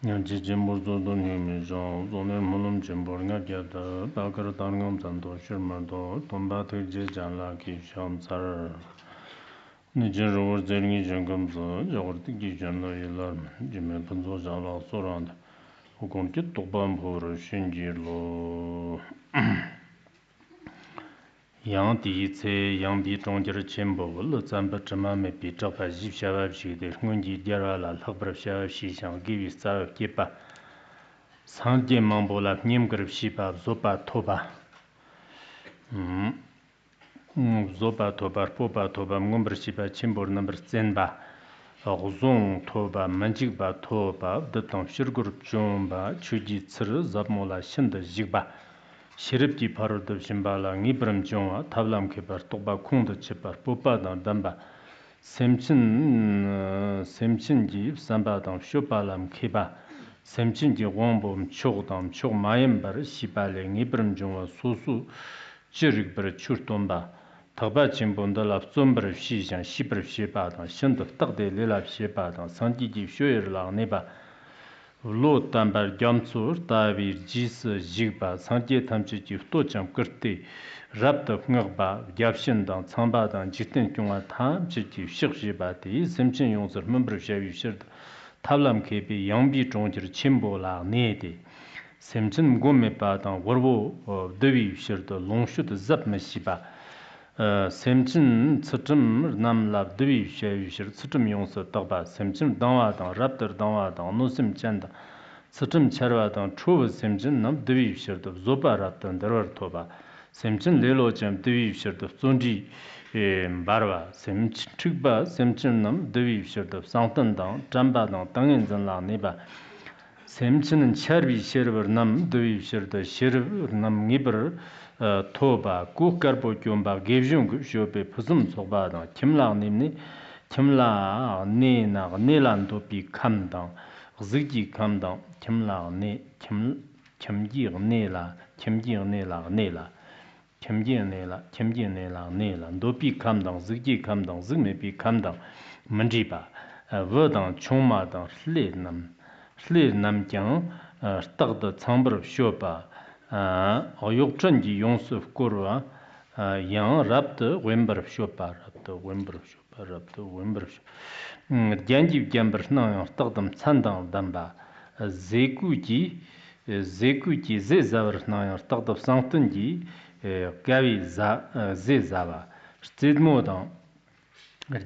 Jiji Murdo Dunhumi John, Zoner Mulum Jimborga Gata, Bakar Tangam Santo, Shirmando, Tomba Tiji Janla Kisham Sar Nijin Rover Zergi Jangams, Jortiki Janla Ylar, Jimmy Panzo Jala Sorand, who can get to Bambur, Shinji Lo Yang Di Tse, Yang Bi Chongjer Chimbo, Luzamba Chama may be top as if Shavashi, the Hunji Diarala, Labra Shavashi, shall give you Star Kipa. Sandy Mambola, Nimgrip Shipa, Zopa Toba. Zopa Toba, Popa Toba, Mumber Shipa, Chimbo number Zenba. Zong Toba, Manjigba Toba, the Tom Shirgur Jomba, Chuji Tsur, Zapmola, Shinda Jigba. Shiripti Parod of Shimbala, Nibram Jonga, Tablam Kipar, Toba Kunda Chipar, Popa Damba, Semchin Ji, Samba Dam, Shopalam Kiba, Semchin Ji Wombom, Chodam, Chog Mayembar, Shipale, Nibram Jonga, Susu, Chirikber Churtomba, Tabachim Bondala, Sombra Shishan, Shipper Shepadan, Shant of Tagde Lila Shepadan, Santi Shuer La Neba. Lo tambar gyamtsur tavi jis jigba sangye tamchi ji tocham kirti rabda ngagba gyapshin dang tsamba dang jiten kyunga tam chi ji shikshi ba di simchin yongzir membr shawi shird tablam kebi yangbi zhongjir chimbo la ne di simchin mgome ba dang warwo dewi shird longshud zap me shiba Semchin Tsutrim Nam Lab Devi Shayushir Tsutrim Yongsa Dagba Semchin Dangwa Dang Raptor Dangwa Dang Nosim Chanda Tsutrim Charwa Dang Chuva Semchin Nam Devi Shir Zoba Raptor Darwar Toba Semchin Lelo Jam Devi Shir Zonji Barwa Semchin Chigba Semchin Nam Devi Shir Sangtan Dang Jamba Dang Tangin Zanla Neba Semchin Charvi Shirver Nam Devi Shir Shirver Nam Nibber Toba, Kukarpo Kyomba, Gevjung Shope, Pusum Soba, Kimla Nimni, Kimla Nena, Nelan Topi Kamdang, Zigi Kamdang, Kimla Ne, Kimji Nela, Kimji Nela, Nela, Kimji Nela, Kimji Nela, Nela, Dopi Kamdang, Zigi Kamdang, Zigmepi Kamdang, Manjiba, Verdang, Choma, Sli Nam Jiang, Stagda Chamber Shopa. Oyokchanji Yonsuf Kurwa, Yang Raptor, Wember Shopa, Raptor, Wember. Janji Jambersna, Stagdam Sandam Damba, Zekuji, Zezaversna, Stagdam Santanji, Gavi Zezava, Stidmodan,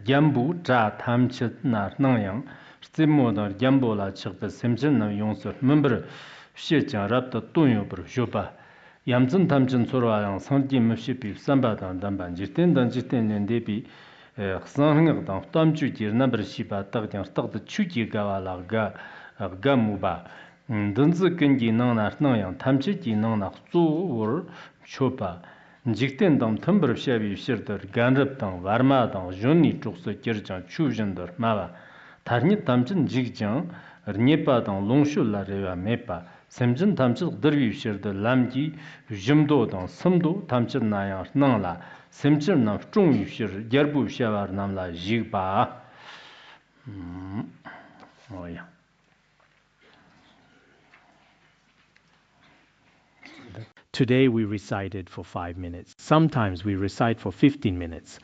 Jambu, Tra Tamchet Nayang, Stidmodan, Jambola Chirpa Simpson Yonsuf, member. Shechan Rapta Tunyo Per Shopa Yamzin Tamchin Sorayang Santi Mshipi Sambadan Damban Jiten Dan Jiten Lendepi Xanhang Dan Tamchu Jir Number Shipa Tagdan Stagda Chuji Gawa Gamuba Dunzi Kenji Nana Nayang Tamchi Nana Zur Shopa Jiten Dam Tumber Shavi Shirder Ganrap Dan Varma Dan Joni Chuksa Kirjan Chujandar Mava Tarnit Tamchin Jigjang Rnepa Dan Longshu La Reva Mepa Semjin Tamchil Dervi Shirda Lamji, Jimdo Dan Sumdo, Tamchil Nayang Nangla, Semchil Nam Chung Shir, Gerbu Shavar Namla Jigba. Oh, yeah. Today we recited for 5 minutes. Sometimes we recite for 15 minutes.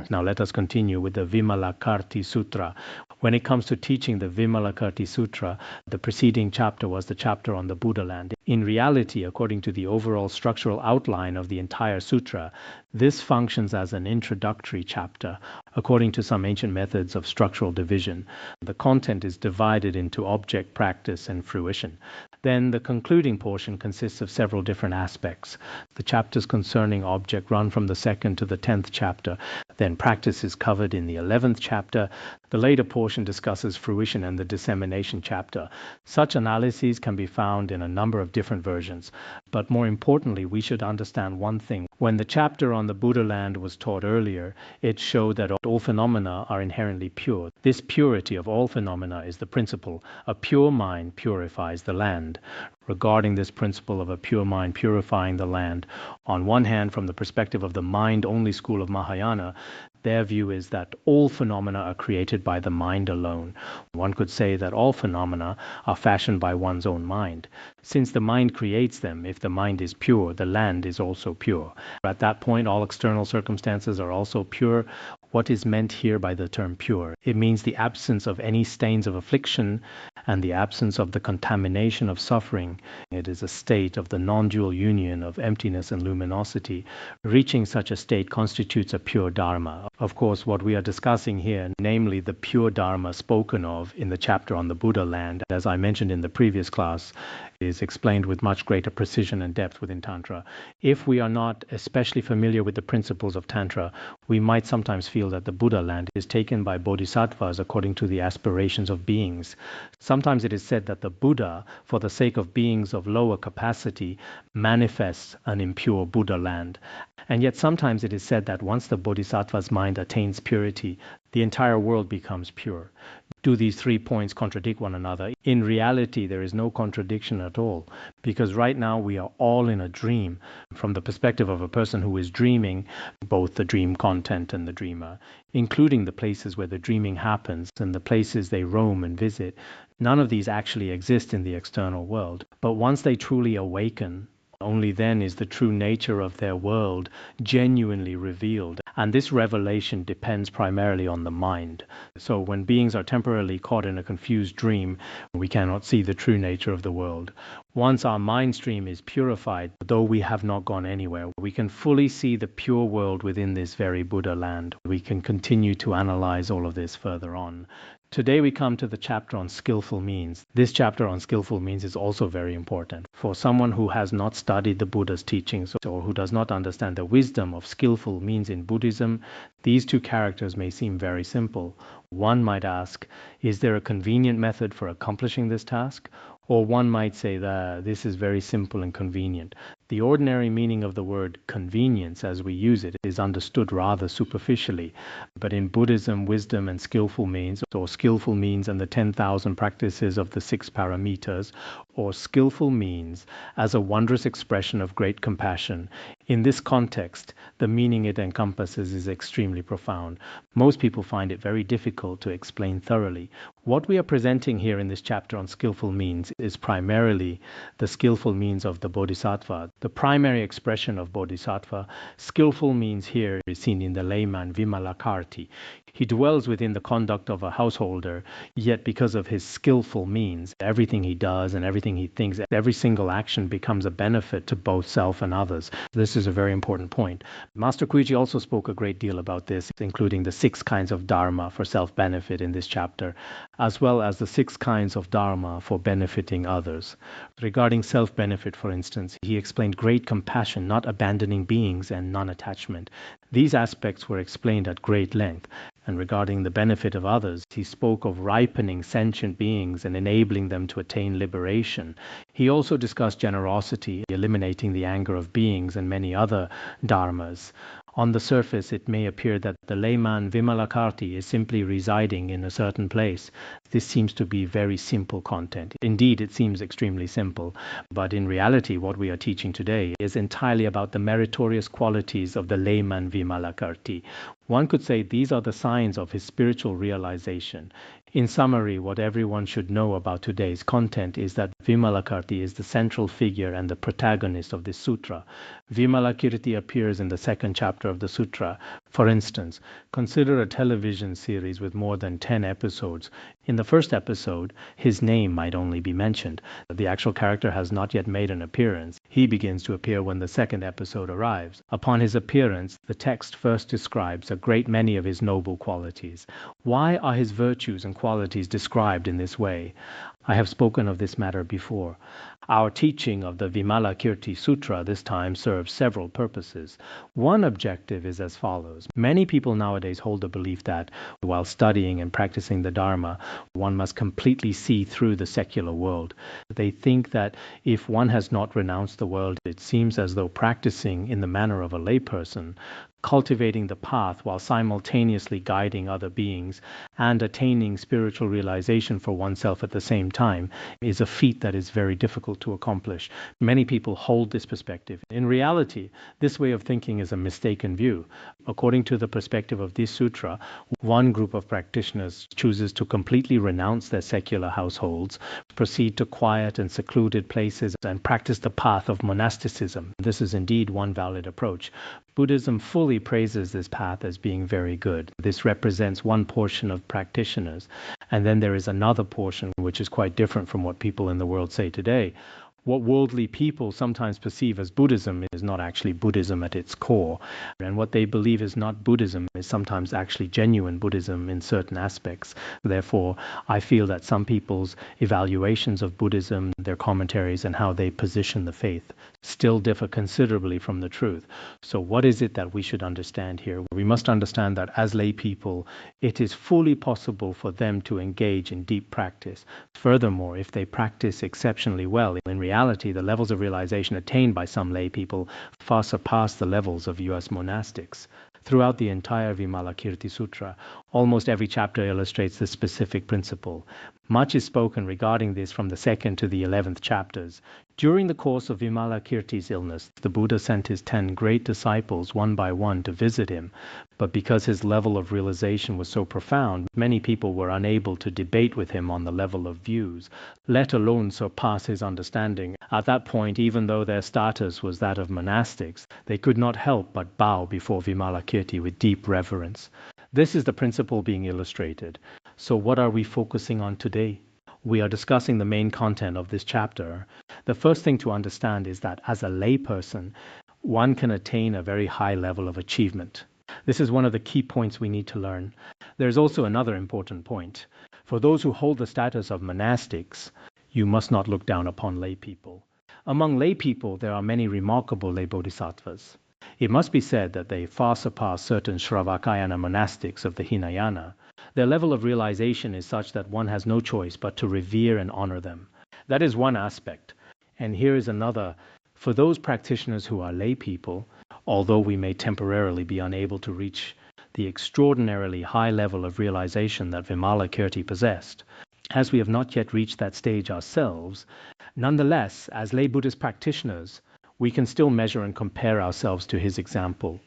Now let us continue with the Vimalakirti Sutra. When it comes to teaching the Vimalakirti Sutra, the preceding chapter was the chapter on the Buddha land. In reality, according to the overall structural outline of the entire sutra, this functions as an introductory chapter. According to some ancient methods of structural division, the content is divided into object, practice, and fruition. Then the concluding portion consists of several different aspects. The chapters concerning object run from the 2nd to the 10th chapter. Then practice is covered in the 11th chapter. The later portion discusses fruition and the dissemination chapter. Such analyses can be found in a number of different versions. But more importantly, we should understand one thing. When the chapter on the Buddha land was taught earlier, it showed that all phenomena are inherently pure. This purity of all phenomena is the principle. A pure mind purifies the land. Regarding this principle of a pure mind purifying the land, on one hand, from the perspective of the mind-only school of Mahayana, their view is that all phenomena are created by the mind alone. One could say that all phenomena are fashioned by one's own mind. Since the mind creates them, if the mind is pure, the land is also pure. At that point, all external circumstances are also pure. What is meant here by the term pure? It means the absence of any stains of affliction and the absence of the contamination of suffering. It is a state of the non-dual union of emptiness and luminosity. Reaching such a state constitutes a pure dharma. Of course, what we are discussing here, namely the pure dharma spoken of in the chapter on the Buddha land, as I mentioned in the previous class, is explained with much greater precision and depth within Tantra. If we are not especially familiar with the principles of Tantra, we might sometimes feel that the Buddha land is taken by bodhisattvas according to the aspirations of beings. Sometimes it is said that the Buddha, for the sake of beings of lower capacity, manifests an impure Buddha land. And yet sometimes it is said that once the bodhisattva's mind attains purity, the entire world becomes pure. Do these 3 points contradict one another? In reality, there is no contradiction at all, because right now we are all in a dream. From the perspective of a person who is dreaming, both the dream content and the dreamer, including the places where the dreaming happens and the places they roam and visit, none of these actually exist in the external world. But once they truly awaken, only then is the true nature of their world genuinely revealed. And this revelation depends primarily on the mind. So when beings are temporarily caught in a confused dream, we cannot see the true nature of the world. Once our mind stream is purified, though we have not gone anywhere, we can fully see the pure world within this very Buddha land. We can continue to analyze all of this further on. Today we come to the chapter on skillful means. This chapter on skillful means is also very important. For someone who has not studied the Buddha's teachings or who does not understand the wisdom of skillful means in Buddhism, these 2 characters may seem very simple. One might ask, is there a convenient method for accomplishing this task? Or one might say that this is very simple and convenient. The ordinary meaning of the word convenience as we use it is understood rather superficially. But in Buddhism, wisdom and skillful means, or skillful means and the 10,000 practices of the 6 paramitas, or skillful means as a wondrous expression of great compassion. In this context, the meaning it encompasses is extremely profound. Most people find it very difficult to explain thoroughly. What we are presenting here in this chapter on skillful means is primarily the skillful means of the Bodhisattva, the primary expression of Bodhisattva. Skillful means here is seen in the Layman Vimalakirti. He dwells within the conduct of a householder, yet because of his skillful means, everything he does and everything he thinks, every single action becomes a benefit to both self and others. This is a very important point. Master Kuiji also spoke a great deal about this, including the 6 kinds of dharma for self-benefit in this chapter, as well as the 6 kinds of dharma for benefiting others. Regarding self-benefit, for instance, he explained great compassion, not abandoning beings, and non-attachment. These aspects were explained at great length. And regarding the benefit of others, he spoke of ripening sentient beings and enabling them to attain liberation. He also discussed generosity, eliminating the anger of beings, and many other dharmas. On the surface, it may appear that the Layman Vimalakirti is simply residing in a certain place. This seems to be very simple content. Indeed, it seems extremely simple. But in reality, what we are teaching today is entirely about the meritorious qualities of the Layman Vimalakirti. One could say these are the signs of his spiritual realization. In summary, what everyone should know about today's content is that Vimalakirti is the central figure and the protagonist of this sutra. Vimalakirti appears in the 2nd chapter of the sutra. For instance, consider a television series with more than 10 episodes. In the first episode, his name might only be mentioned. The actual character has not yet made an appearance. He begins to appear when the 2nd episode arrives. Upon his appearance, the text first describes a great many of his noble qualities. Why are his virtues and qualities described in this way? I have spoken of this matter before. Our teaching of the Vimalakirti Sutra this time serves several purposes. One objective is as follows. Many people nowadays hold the belief that while studying and practicing the Dharma, one must completely see through the secular world. They think that if one has not renounced the world, it seems as though practicing in the manner of a layperson, cultivating the path while simultaneously guiding other beings and attaining spiritual realization for oneself at the same time is a feat that is very difficult to accomplish. Many people hold this perspective. In reality, this way of thinking is a mistaken view. According to the perspective of this sutra, one group of practitioners chooses to completely renounce their secular households, proceed to quiet and secluded places, and practice the path of monasticism. This is indeed one valid approach. Buddhism fully praises this path as being very good. This represents one portion of practitioners. And then there is another portion which is quite different from what people in the world say today. What worldly people sometimes perceive as Buddhism is not actually Buddhism at its core. And what they believe is not Buddhism is sometimes actually genuine Buddhism in certain aspects. Therefore, I feel that some people's evaluations of Buddhism, their commentaries, and how they position the faith still differ considerably from the truth. So what is it that we should understand here? We must understand that as lay people, it is fully possible for them to engage in deep practice. Furthermore, if they practice exceptionally well, in reality, the levels of realization attained by some lay people far surpass the levels of US monastics. Throughout the entire Vimalakirti Sutra, almost every chapter illustrates this specific principle. Much is spoken regarding this from the 2nd to the 11th chapters. During the course of Vimalakirti's illness, the Buddha sent his 10 great disciples one by one to visit him. But because his level of realization was so profound, many people were unable to debate with him on the level of views, let alone surpass his understanding. At that point, even though their status was that of monastics, they could not help but bow before Vimalakirti with deep reverence. This is the principle being illustrated. So what are we focusing on today? We are discussing the main content of this chapter. The first thing to understand is that as a layperson, one can attain a very high level of achievement. This is one of the key points we need to learn. There's also another important point. For those who hold the status of monastics, you must not look down upon lay people. Among lay people, there are many remarkable lay bodhisattvas. It must be said that they far surpass certain Shravakayana monastics of the Hinayana. Their level of realization is such that one has no choice but to revere and honor them. That is one aspect. And here is another. For those practitioners who are lay people, although we may temporarily be unable to reach the extraordinarily high level of realization that Vimalakirti possessed, as we have not yet reached that stage ourselves, nonetheless, as lay Buddhist practitioners, we can still measure and compare ourselves to his example.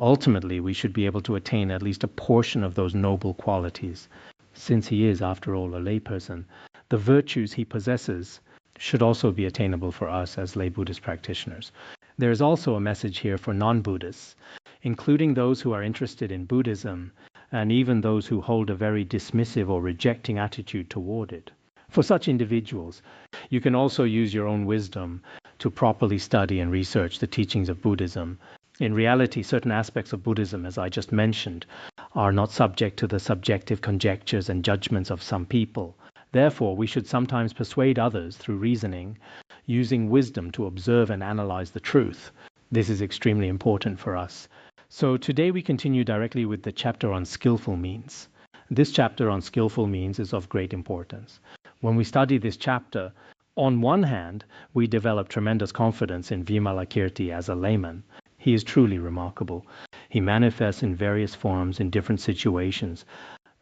Ultimately, we should be able to attain at least a portion of those noble qualities. Since he is, after all, a layperson, the virtues he possesses should also be attainable for us as lay Buddhist practitioners. There is also a message here for non-Buddhists, including those who are interested in Buddhism and even those who hold a very dismissive or rejecting attitude toward it. For such individuals, you can also use your own wisdom to properly study and research the teachings of Buddhism. In reality, certain aspects of Buddhism, as I just mentioned, are not subject to the subjective conjectures and judgments of some people. Therefore, we should sometimes persuade others through reasoning, using wisdom to observe and analyze the truth. This is extremely important for us. So today we continue directly with the chapter on skillful means. This chapter on skillful means is of great importance. When we study this chapter, on one hand, we develop tremendous confidence in Vimalakirti as a layman. He is truly remarkable. He manifests in various forms in different situations,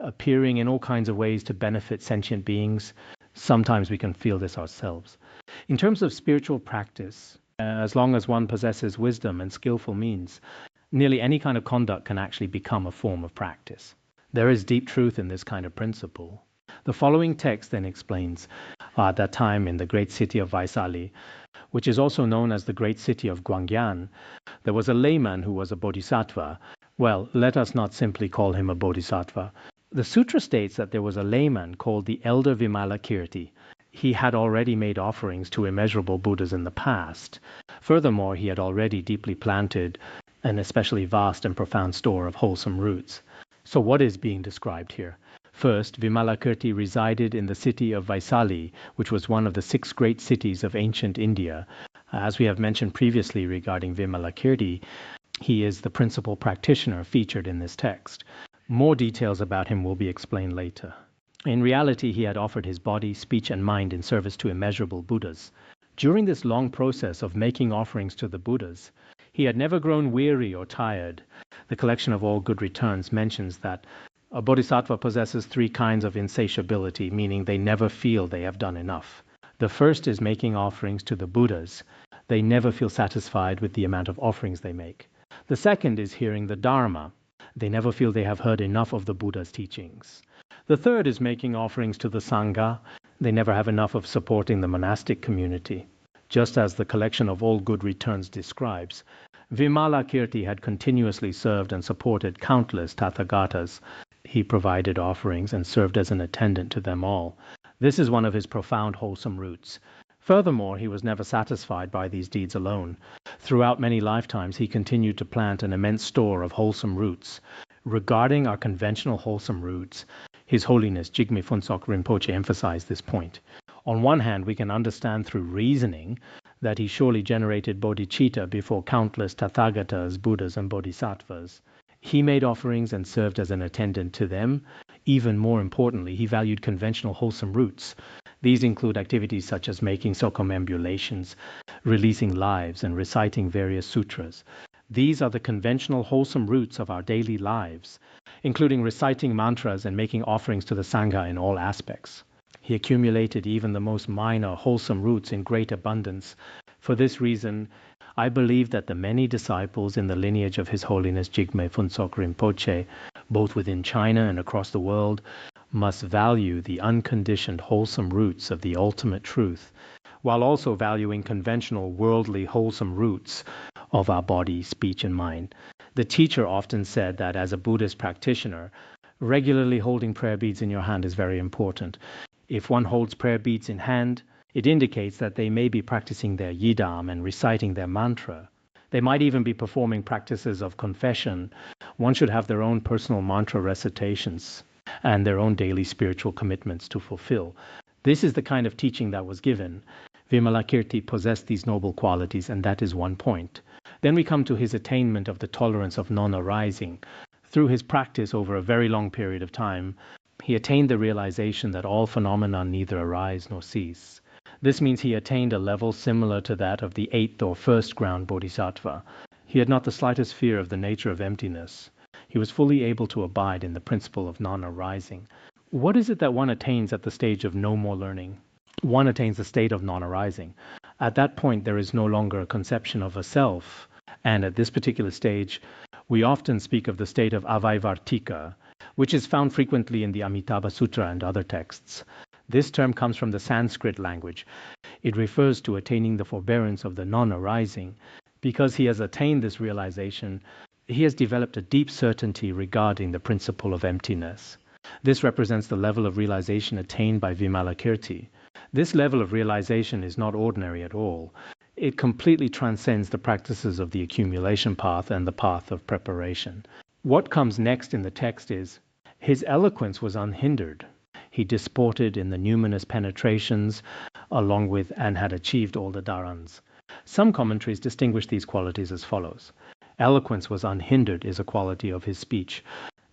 appearing in all kinds of ways to benefit sentient beings. Sometimes we can feel this ourselves. In terms of spiritual practice, as long as one possesses wisdom and skillful means, nearly any kind of conduct can actually become a form of practice. There is deep truth in this kind of principle. The following text then explains, at that time in the great city of Vaisali, which is also known as the great city of Guangyan, there was a layman who was a bodhisattva. Well, let us not simply call him a bodhisattva. The sutra states that there was a layman called the elder Vimalakirti. He had already made offerings to immeasurable Buddhas in the past. Furthermore, he had already deeply planted an especially vast and profound store of wholesome roots. So what is being described here? First, Vimalakirti resided in the city of Vaisali, which was one of the 6 great cities of ancient India. As we have mentioned previously regarding Vimalakirti, he is the principal practitioner featured in this text. More details about him will be explained later. In reality, he had offered his body, speech, and mind in service to immeasurable Buddhas. During this long process of making offerings to the Buddhas, he had never grown weary or tired. The collection of all good returns mentions that a bodhisattva possesses 3 kinds of insatiability, meaning they never feel they have done enough. The first is making offerings to the Buddhas. They never feel satisfied with the amount of offerings they make. The second is hearing the Dharma. They never feel they have heard enough of the Buddha's teachings. The third is making offerings to the Sangha. They never have enough of supporting the monastic community. Just as the collection of all good returns describes, Vimalakirti had continuously served and supported countless Tathagatas. He provided offerings and served as an attendant to them all. This is one of his profound wholesome roots. Furthermore, he was never satisfied by these deeds alone. Throughout many lifetimes, he continued to plant an immense store of wholesome roots. Regarding our conventional wholesome roots, His Holiness Jigme Phuntsok Rinpoche emphasized this point. On one hand, we can understand through reasoning that he surely generated bodhicitta before countless Tathagatas, Buddhas, and Bodhisattvas. He made offerings and served as an attendant to them. Even more importantly, he valued conventional wholesome roots. These include activities such as making circumambulations, releasing lives, and reciting various sutras. These are the conventional wholesome roots of our daily lives, including reciting mantras and making offerings to the Sangha in all aspects. He accumulated even the most minor wholesome roots in great abundance. For this reason, I believe that the many disciples in the lineage of His Holiness Jigme Phuntsok Rinpoche, both within China and across the world, must value the unconditioned wholesome roots of the ultimate truth, while also valuing conventional worldly wholesome roots of our body, speech, and mind. The teacher often said that as a Buddhist practitioner, regularly holding prayer beads in your hand is very important. If one holds prayer beads in hand, it indicates that they may be practicing their yidam and reciting their mantra. They might even be performing practices of confession. One should have their own personal mantra recitations and their own daily spiritual commitments to fulfill. This is the kind of teaching that was given. Vimalakirti possessed these noble qualities, and that is one point. Then we come to his attainment of the tolerance of non-arising. Through his practice over a very long period of time, he attained the realization that all phenomena neither arise nor cease. This means he attained a level similar to that of the 8th or 1st ground bodhisattva. He had not the slightest fear of the nature of emptiness. He was fully able to abide in the principle of non-arising. What is it that one attains at the stage of no more learning? One attains the state of non-arising. At that point, there is no longer a conception of a self. And at this particular stage, we often speak of the state of avaivartika, which is found frequently in the Amitabha Sutra and other texts. This term comes from the Sanskrit language. It refers to attaining the forbearance of the non-arising. Because he has attained this realization, he has developed a deep certainty regarding the principle of emptiness. This represents the level of realization attained by Vimalakirti. This level of realization is not ordinary at all. It completely transcends the practices of the accumulation path and the path of preparation. What comes next in the text is, his eloquence was unhindered. He disported in the numinous penetrations along with and had achieved all the dharans. Some commentaries distinguish these qualities as follows. Eloquence was unhindered is a quality of his speech.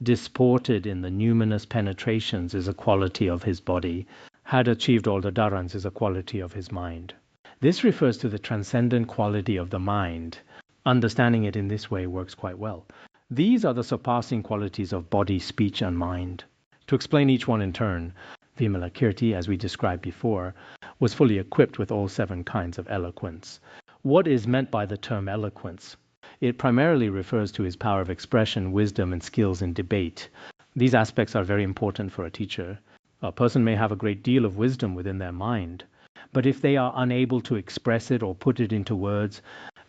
Disported in the numinous penetrations is a quality of his body. Had achieved all the dharans is a quality of his mind. This refers to the transcendent quality of the mind. Understanding it in this way works quite well. These are the surpassing qualities of body, speech, and mind. To explain each one in turn, Vimalakirti, as we described before, was fully equipped with all 7 kinds of eloquence. What is meant by the term eloquence? It primarily refers to his power of expression, wisdom, and skills in debate. These aspects are very important for a teacher. A person may have a great deal of wisdom within their mind, but if they are unable to express it or put it into words,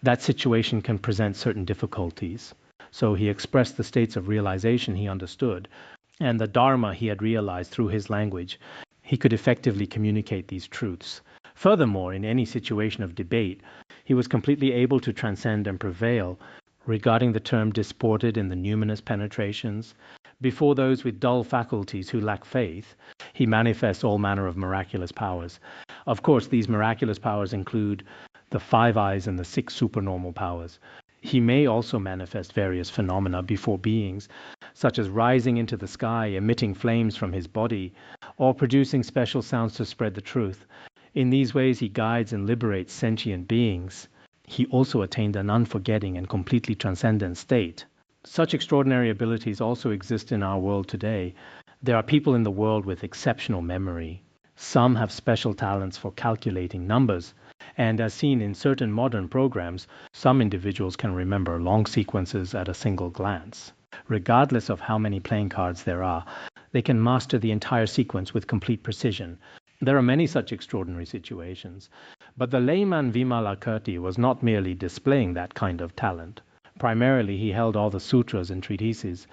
that situation can present certain difficulties. So he expressed the states of realization he understood, and the Dharma he had realized through his language. He could effectively communicate these truths. Furthermore, in any situation of debate, he was completely able to transcend and prevail. Regarding the term disported in the numinous penetrations, Before those with dull faculties who lack faith, he manifests all manner of miraculous powers. Of course, these miraculous powers include the 5 eyes and the 6 supernormal powers. He may also manifest various phenomena before beings, such as rising into the sky, emitting flames from his body, or producing special sounds to spread the truth. In these ways, he guides and liberates sentient beings. He also attained an unforgetting and completely transcendent state. Such extraordinary abilities also exist in our world today. There are people in the world with exceptional memory. Some have special talents for calculating numbers, and as seen in certain modern programs, some individuals can remember long sequences at a single glance. Regardless of how many playing cards there are, they can master the entire sequence with complete precision. There are many such extraordinary situations, but the layman Vimalakirti was not merely displaying that kind of talent. Primarily, he held all the sutras and treatises,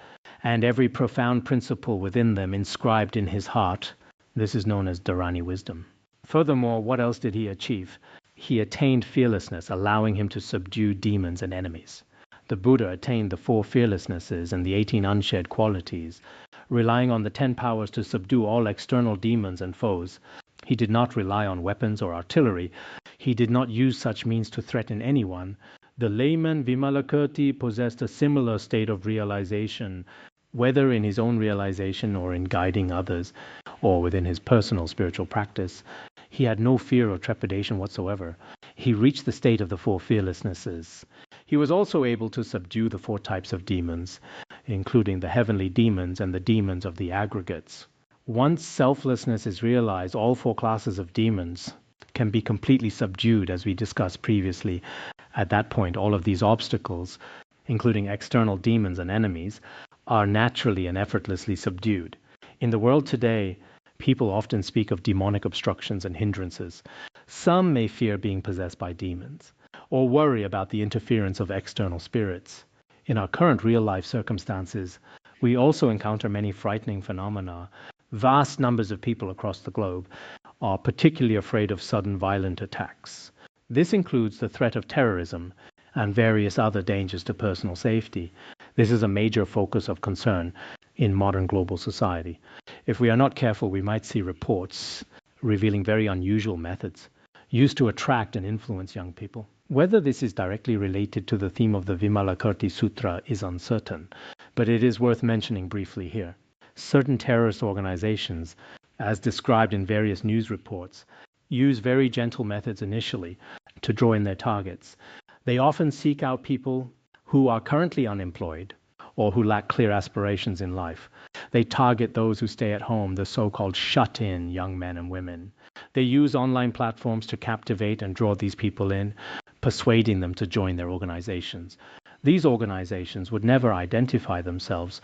and every profound principle within them inscribed in his heart. This is known as Dharani wisdom. Furthermore, what else did he achieve? He attained fearlessness, allowing him to subdue demons and enemies. The Buddha attained the 4 fearlessnesses and the 18 unshared qualities, relying on the 10 powers to subdue all external demons and foes. He did not rely on weapons or artillery. He did not use such means to threaten anyone. The layman Vimalakirti possessed a similar state of realization, whether in his own realization or in guiding others, or within his personal spiritual practice. He had no fear or trepidation whatsoever. He reached the state of the 4 fearlessnesses. He was also able to subdue the 4 types of demons, including the heavenly demons and the demons of the aggregates. Once selflessness is realized, all 4 classes of demons can be completely subdued, as we discussed previously. At that point, all of these obstacles, including external demons and enemies, are naturally and effortlessly subdued. In the world today, people often speak of demonic obstructions and hindrances. Some may fear being possessed by demons, or worry about the interference of external spirits. In our current real-life circumstances, we also encounter many frightening phenomena. Vast numbers of people across the globe are particularly afraid of sudden violent attacks. This includes the threat of terrorism and various other dangers to personal safety. This is a major focus of concern in modern global society. If we are not careful, we might see reports revealing very unusual methods used to attract and influence young people. Whether this is directly related to the theme of the Vimalakirti Sutra is uncertain, but it is worth mentioning briefly here. Certain terrorist organizations, as described in various news reports, use very gentle methods initially to draw in their targets. They often seek out people who are currently unemployed or who lack clear aspirations in life. They target those who stay at home, the so-called shut-in young men and women. They use online platforms to captivate and draw these people in, persuading them to join their organizations. These organizations would never identify themselves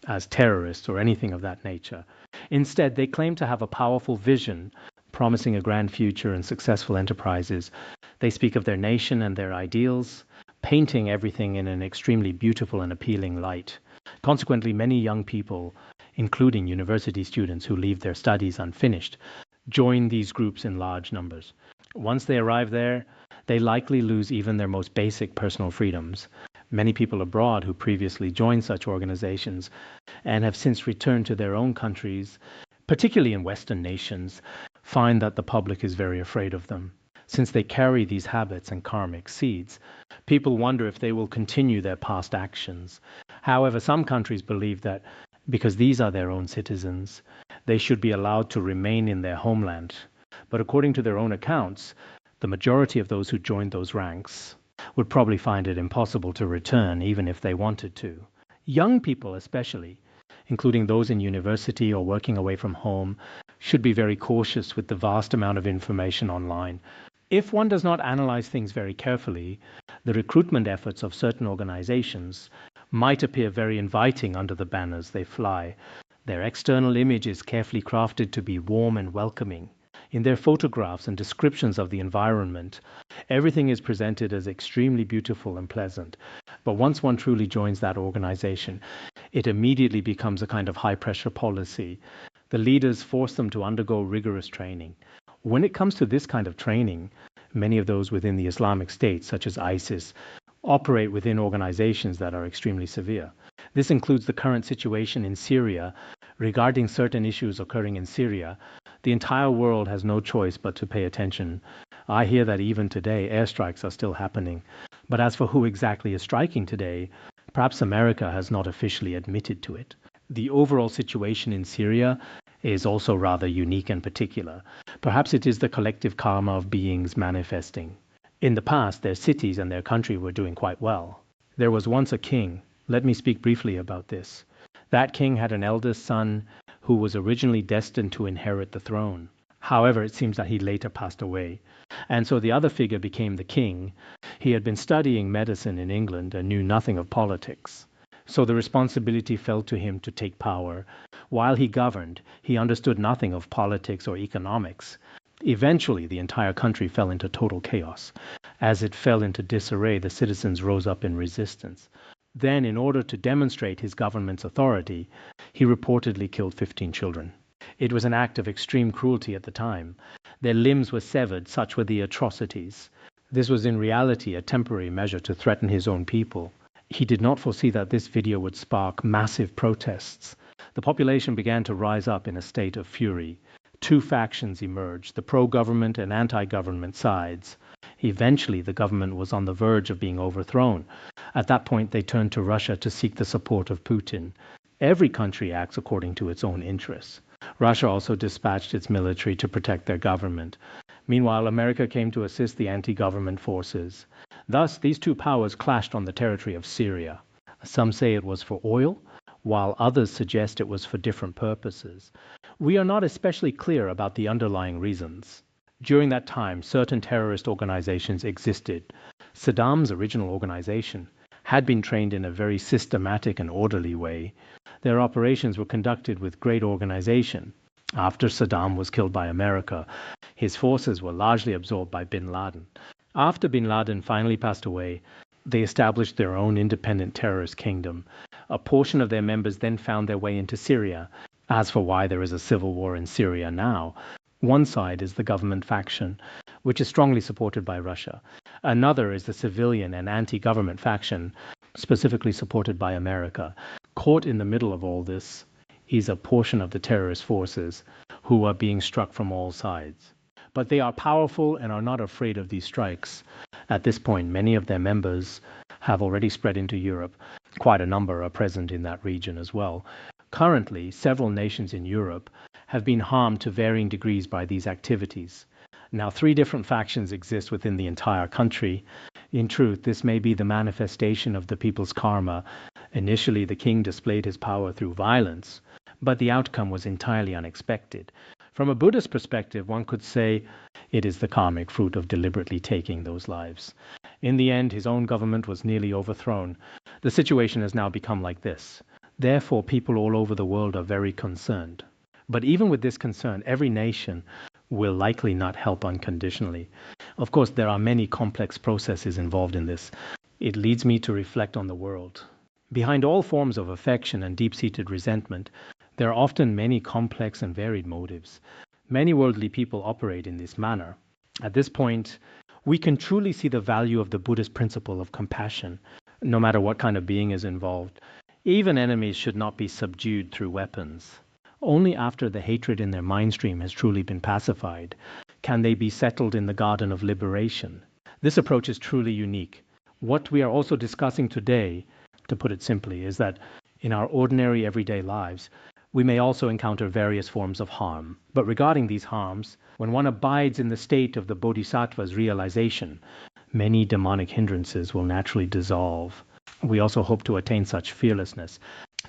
as terrorists or anything of that nature. Instead, they claim to have a powerful vision, promising a grand future and successful enterprises. They speak of their nation and their ideals, painting everything in an extremely beautiful and appealing light. Consequently, many young people, including university students who leave their studies unfinished, join these groups in large numbers. Once they arrive there, they likely lose even their most basic personal freedoms. Many people abroad who previously joined such organizations and have since returned to their own countries, particularly in Western nations, find that the public is very afraid of them. Since they carry these habits and karmic seeds, people wonder if they will continue their past actions. However, some countries believe that because these are their own citizens, they should be allowed to remain in their homeland. But according to their own accounts, the majority of those who joined those ranks would probably find it impossible to return even if they wanted to. Young people especially, including those in university or working away from home, should be very cautious with the vast amount of information online. If one does not analyze things very carefully, the recruitment efforts of certain organizations might appear very inviting under the banners they fly. Their external image is carefully crafted to be warm and welcoming. In their photographs and descriptions of the environment, everything is presented as extremely beautiful and pleasant. But once one truly joins that organization, it immediately becomes a kind of high-pressure policy. The leaders force them to undergo rigorous training. When it comes to this kind of training, many of those within the Islamic State, such as ISIS, operate within organizations that are extremely severe. This includes the current situation in Syria. Regarding certain issues occurring in Syria, the entire world has no choice but to pay attention. I hear that even today airstrikes are still happening. But as for who exactly is striking today, perhaps America has not officially admitted to it. The overall situation in Syria is also rather unique and particular. Perhaps it is the collective karma of beings manifesting. In the past, their cities and their country were doing quite well. There was once a king. Let me speak briefly about this. That king had an eldest son who was originally destined to inherit the throne. However, it seems that he later passed away. And so the other figure became the king. He had been studying medicine in England and knew nothing of politics. So the responsibility fell to him to take power. While he governed, he understood nothing of politics or economics. Eventually, the entire country fell into total chaos. As it fell into disarray, the citizens rose up in resistance. Then, in order to demonstrate his government's authority, he reportedly killed 15 children. It was an act of extreme cruelty at the time. Their limbs were severed, such were the atrocities. This was in reality a temporary measure to threaten his own people. He did not foresee that this video would spark massive protests. The population began to rise up in a state of fury. Two factions emerged, the pro-government and anti-government sides. Eventually, the government was on the verge of being overthrown. At that point, they turned to Russia to seek the support of Putin. Every country acts according to its own interests. Russia also dispatched its military to protect their government. Meanwhile, America came to assist the anti-government forces. Thus, these two powers clashed on the territory of Syria. Some say it was for oil, while others suggest it was for different purposes. We are not especially clear about the underlying reasons. During that time, certain terrorist organizations existed. Saddam's original organization had been trained in a very systematic and orderly way. Their operations were conducted with great organization. After Saddam was killed by America, his forces were largely absorbed by bin Laden. After bin Laden finally passed away, they established their own independent terrorist kingdom. A portion of their members then found their way into Syria. As for why there is a civil war in Syria now, one side is the government faction, which is strongly supported by Russia. Another is the civilian and anti-government faction, specifically supported by America. Caught in the middle of all this is a portion of the terrorist forces who are being struck from all sides. But they are powerful and are not afraid of these strikes. At this point, many of their members have already spread into Europe. Quite a number are present in that region as well. Currently, several nations in Europe have been harmed to varying degrees by these activities. Now, 3 different factions exist within the entire country. In truth, this may be the manifestation of the people's karma. Initially, the king displayed his power through violence, but the outcome was entirely unexpected. From a Buddhist perspective, one could say it is the karmic fruit of deliberately taking those lives. In the end, his own government was nearly overthrown. The situation has now become like this. Therefore, people all over the world are very concerned. But even with this concern, every nation will likely not help unconditionally. Of course, there are many complex processes involved in this. It leads me to reflect on the world. Behind all forms of affection and deep-seated resentment, there are often many complex and varied motives. Many worldly people operate in this manner. At this point, we can truly see the value of the Buddhist principle of compassion, no matter what kind of being is involved. Even enemies should not be subdued through weapons. Only after the hatred in their mind stream has truly been pacified can they be settled in the garden of liberation. This approach is truly unique. What we are also discussing today, to put it simply, is that in our ordinary everyday lives, we may also encounter various forms of harm. But regarding these harms, when one abides in the state of the Bodhisattva's realization, many demonic hindrances will naturally dissolve. We also hope to attain such fearlessness.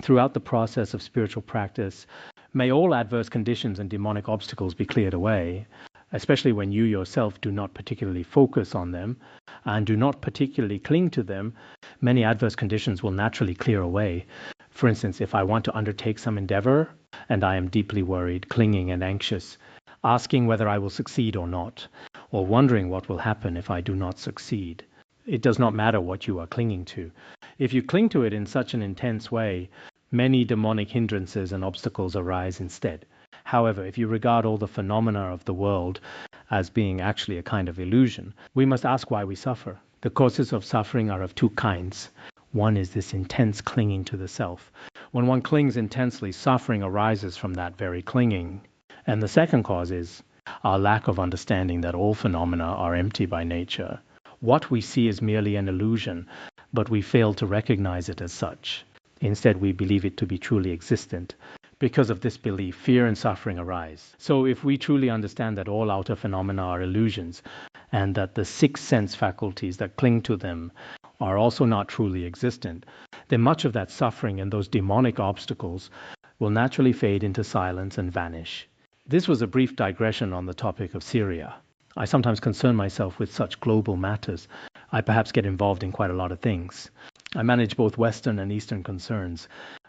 Throughout the process of spiritual practice, may all adverse conditions and demonic obstacles be cleared away, especially when you yourself do not particularly focus on them and do not particularly cling to them. Many adverse conditions will naturally clear away. For instance, if I want to undertake some endeavor and I am deeply worried, clinging and anxious, asking whether I will succeed or not, or wondering what will happen if I do not succeed, it does not matter what you are clinging to. If you cling to it in such an intense way, many demonic hindrances and obstacles arise instead. However, if you regard all the phenomena of the world as being actually a kind of illusion, we must ask why we suffer. The causes of suffering are of 2 kinds. One is this intense clinging to the self. When one clings intensely, suffering arises from that very clinging. And the second cause is our lack of understanding that all phenomena are empty by nature. What we see is merely an illusion, but we fail to recognize it as such. Instead, we believe it to be truly existent. Because of this belief, fear and suffering arise. So if we truly understand that all outer phenomena are illusions, and that the 6 sense faculties that cling to them are also not truly existent, then much of that suffering and those demonic obstacles will naturally fade into silence and vanish. This was a brief digression on the topic of Syria. I sometimes concern myself with such global matters. I perhaps get involved in quite a lot of things. I manage both Western and Eastern concerns.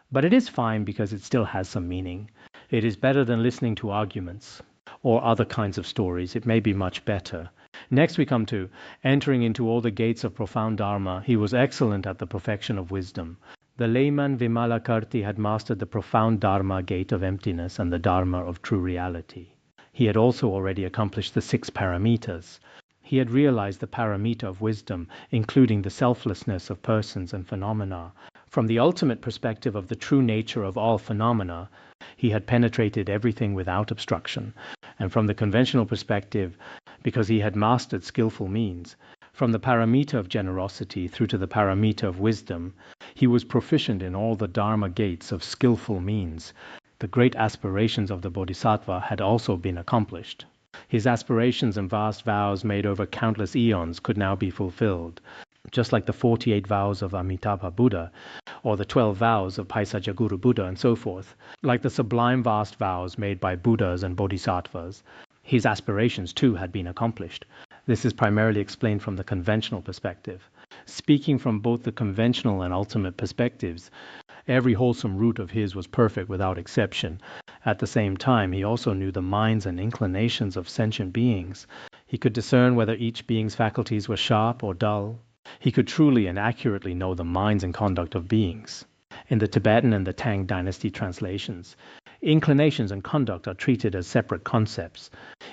But it is fine because it still has some meaning. It is better than listening to arguments or other kinds of stories. It may be much better. Next we come to entering into all the gates of profound Dharma. He was excellent at the perfection of wisdom. The Layman Vimalakirti had mastered the profound Dharma gate of emptiness and the Dharma of true reality. He had also already accomplished the 6 paramitas. He had realized the paramita of wisdom, including the selflessness of persons and phenomena. From the ultimate perspective of the true nature of all phenomena, he had penetrated everything without obstruction. And from the conventional perspective, because he had mastered skillful means, from the paramita of generosity through to the paramita of wisdom, he was proficient in all the Dharma gates of skillful means. The great aspirations of the Bodhisattva had also been accomplished. His aspirations and vast vows made over countless eons could now be fulfilled, just like the 48 vows of Amitabha Buddha, or the 12 vows of Paisajaguru Buddha, and so forth. Like the sublime vast vows made by Buddhas and Bodhisattvas, his aspirations too had been accomplished. This is primarily explained from the conventional perspective. Speaking from both the conventional and ultimate perspectives, every wholesome root of his was perfect without exception. At the same time, he also knew the minds and inclinations of sentient beings. He could discern whether each being's faculties were sharp or dull. He could truly and accurately know the minds and conduct of beings. In the Tibetan and the Tang dynasty translations, inclinations and conduct are treated as separate concepts.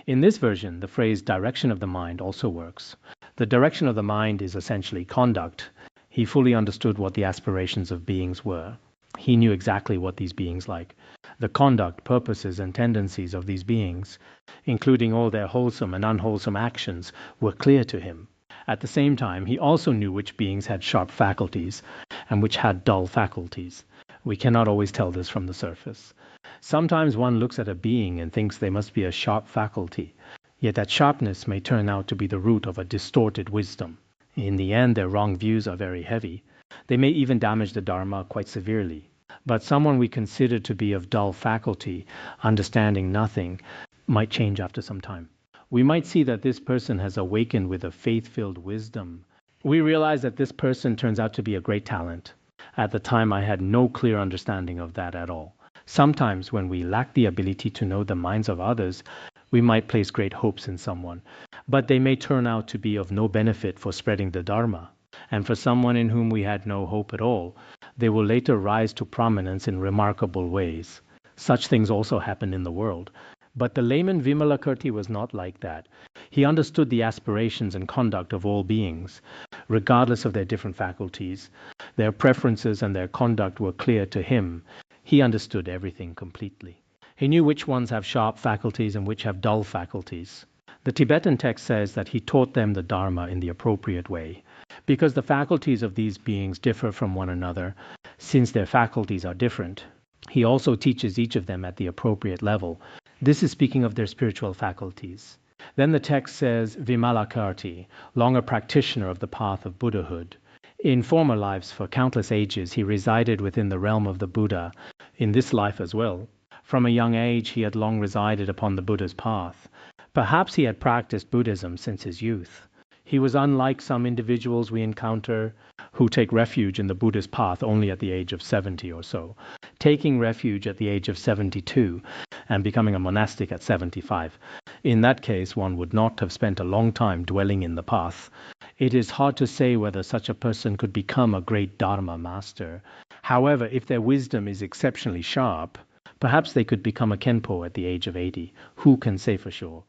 In this version, the phrase direction of the mind also works. The direction of the mind is essentially conduct. He fully understood what the aspirations of beings were. He knew exactly what these beings like. The conduct, purposes, and tendencies of these beings, including all their wholesome and unwholesome actions, were clear to him. At the same time, he also knew which beings had sharp faculties and which had dull faculties. We cannot always tell this from the surface. Sometimes one looks at a being and thinks they must be a sharp faculty, yet that sharpness may turn out to be the root of a distorted wisdom. In the end, their wrong views are very heavy. They may even damage the Dharma quite severely. But someone we consider to be of dull faculty, understanding nothing, might change after some time. We might see that this person has awakened with a faith-filled wisdom. We realize that this person turns out to be a great talent. At the time, I had no clear understanding of that at all. Sometimes when we lack the ability to know the minds of others, we might place great hopes in someone, but they may turn out to be of no benefit for spreading the Dharma. And for someone in whom we had no hope at all, they will later rise to prominence in remarkable ways. Such things also happen in the world. But the layman Vimalakirti was not like that. He understood the aspirations and conduct of all beings, regardless of their different faculties. Their preferences and their conduct were clear to him. He understood everything completely. He knew which ones have sharp faculties and which have dull faculties. The Tibetan text says that he taught them the Dharma in the appropriate way. Because the faculties of these beings differ from one another, since their faculties are different, he also teaches each of them at the appropriate level. This is speaking of their spiritual faculties. Then the text says, Vimalakirti, long a practitioner of the path of Buddhahood. In former lives, for countless ages, he resided within the realm of the Buddha, in this life as well. From a young age, he had long resided upon the Buddha's path. Perhaps he had practiced Buddhism since his youth. He was unlike some individuals we encounter who take refuge in the Buddhist path only at the age of 70 or so, taking refuge at the age of 72 and becoming a monastic at 75. In that case, one would not have spent a long time dwelling in the path. It is hard to say whether such a person could become a great Dharma master. However, if their wisdom is exceptionally sharp, perhaps they could become a Khenpo at the age of 80. Who can say for sure?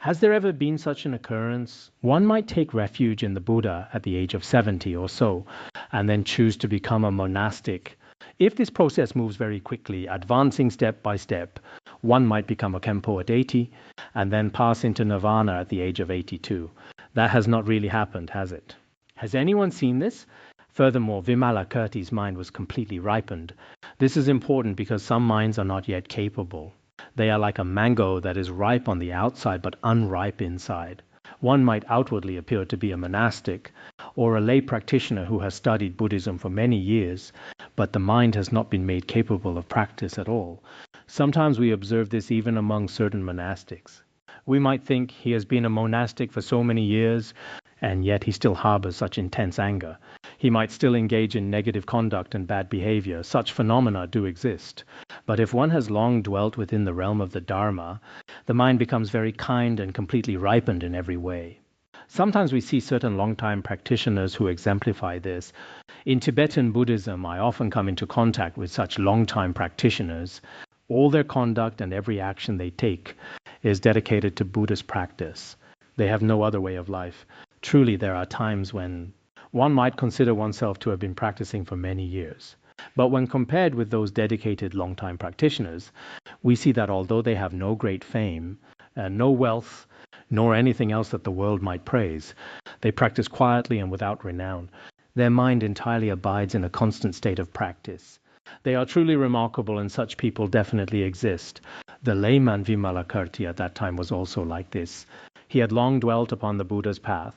Has there ever been such an occurrence? One might take refuge in the Buddha at the age of 70 or so, and then choose to become a monastic. If this process moves very quickly, advancing step by step, one might become a Khenpo at 80, and then pass into nirvana at the age of 82. That has not really happened, has it? Has anyone seen this? Furthermore, Vimalakirti's mind was completely ripened. This is important because some minds are not yet capable. They are like a mango that is ripe on the outside but unripe inside. One might outwardly appear to be a monastic or a lay practitioner who has studied Buddhism for many years, but the mind has not been made capable of practice at all. Sometimes we observe this even among certain monastics. We might think he has been a monastic for so many years, and yet he still harbors such intense anger. He might still engage in negative conduct and bad behavior. Such phenomena do exist. But if one has long dwelt within the realm of the Dharma, the mind becomes very kind and completely ripened in every way. Sometimes we see certain long-time practitioners who exemplify this. In Tibetan Buddhism, I often come into contact with such long-time practitioners. All their conduct and every action they take is dedicated to Buddhist practice. They have no other way of life. Truly, there are times when one might consider oneself to have been practicing for many years. But when compared with those dedicated long-time practitioners, we see that although they have no great fame, no wealth, nor anything else that the world might praise, they practice quietly and without renown. Their mind entirely abides in a constant state of practice. They are truly remarkable, and such people definitely exist. The Layman Vimalakirti at that time was also like this. He had long dwelt upon the Buddha's path.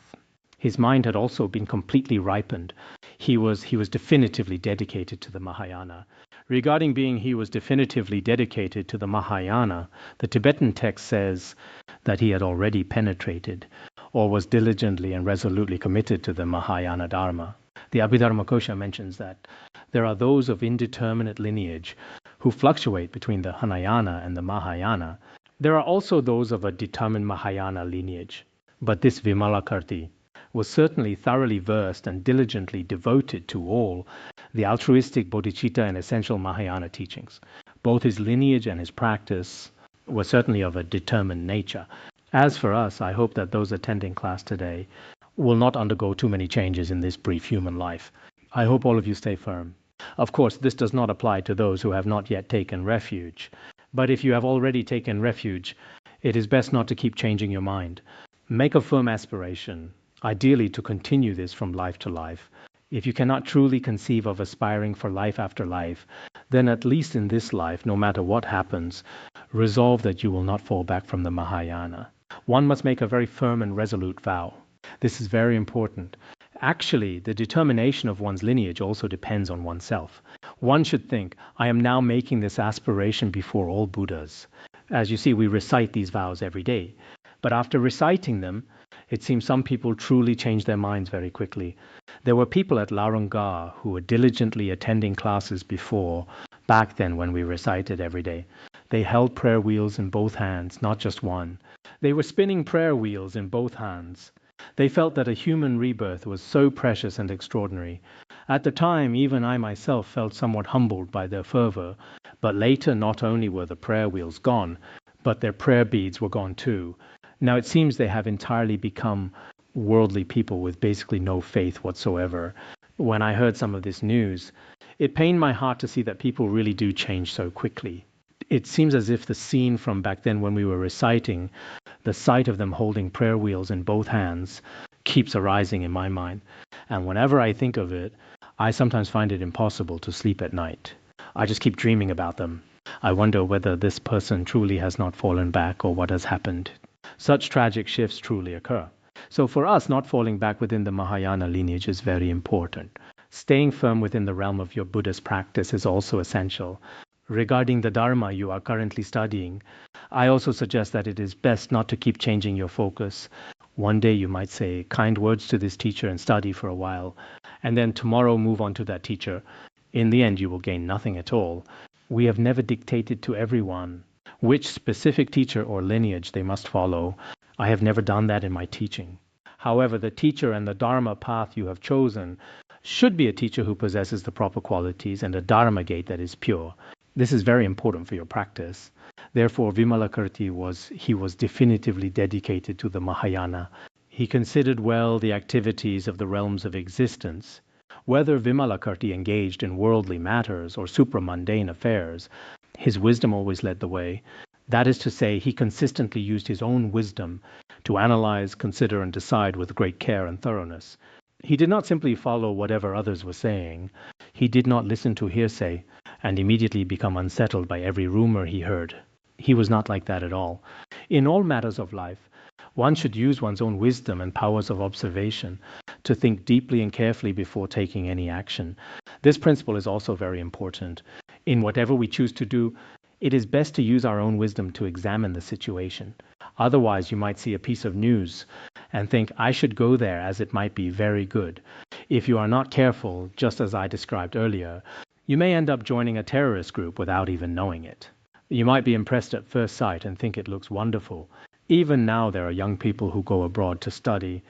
His mind had also been completely ripened. He was definitively dedicated to the Mahayana. Regarding being he was definitively dedicated to the Mahayana, the Tibetan text says that he had already penetrated or was diligently and resolutely committed to the Mahayana Dharma. The Abhidharmakosha mentions that there are those of indeterminate lineage who fluctuate between the Hinayana and the Mahayana. There are also those of a determined Mahayana lineage. But this Vimalakirti was certainly thoroughly versed and diligently devoted to all the altruistic bodhicitta and essential Mahayana teachings. Both his lineage and his practice were certainly of a determined nature. As for us, I hope that those attending class today will not undergo too many changes in this brief human life. I hope all of you stay firm. Of course, this does not apply to those who have not yet taken refuge. But if you have already taken refuge, it is best not to keep changing your mind. Make a firm aspiration, ideally to continue this from life to life. If you cannot truly conceive of aspiring for life after life, then at least in this life, no matter what happens, resolve that you will not fall back from the Mahayana. One must make a very firm and resolute vow. This is very important. Actually, the determination of one's lineage also depends on oneself. One should think, I am now making this aspiration before all Buddhas. As you see, we recite these vows every day. But after reciting them, it seems some people truly change their minds very quickly. There were people at Larunga who were diligently attending classes before, back then when we recited every day. They held prayer wheels in both hands, not just one. They were spinning prayer wheels in both hands. They felt that a human rebirth was so precious and extraordinary. At the time, even I myself felt somewhat humbled by their fervor, but later not only were the prayer wheels gone, but their prayer beads were gone too. Now it seems they have entirely become worldly people with basically no faith whatsoever. When I heard some of this news, it pained my heart to see that people really do change so quickly. It seems as if the scene from back then when we were reciting, the sight of them holding prayer wheels in both hands, keeps arising in my mind. And whenever I think of it, I sometimes find it impossible to sleep at night. I just keep dreaming about them. I wonder whether this person truly has not fallen back or what has happened. Such tragic shifts truly occur. So for us, not falling back within the Mahayana lineage is very important. Staying firm within the realm of your Buddhist practice is also essential. Regarding the Dharma you are currently studying, I also suggest that it is best not to keep changing your focus. One day you might say kind words to this teacher and study for a while, and then tomorrow move on to that teacher. In the end, you will gain nothing at all. We have never dictated to everyone which specific teacher or lineage they must follow. I have never done that in my teaching. However, the teacher and the Dharma path you have chosen should be a teacher who possesses the proper qualities and a Dharma gate that is pure. This is very important for your practice. Therefore, Vimalakirti was definitively dedicated to the Mahayana. He considered well the activities of the realms of existence. Whether Vimalakirti engaged in worldly matters or supramundane affairs, his wisdom always led the way. That is to say, he consistently used his own wisdom to analyze, consider, and decide with great care and thoroughness. He did not simply follow whatever others were saying. He did not listen to hearsay and immediately become unsettled by every rumor he heard. He was not like that at all. In all matters of life, one should use one's own wisdom and powers of observation to think deeply and carefully before taking any action. This principle is also very important. In whatever we choose to do, it is best to use our own wisdom to examine the situation. Otherwise, you might see a piece of news and think, I should go there as it might be very good. If you are not careful, just as I described earlier, you may end up joining a terrorist group without even knowing it. You might be impressed at first sight and think it looks wonderful. Even now, there are young people who go abroad to study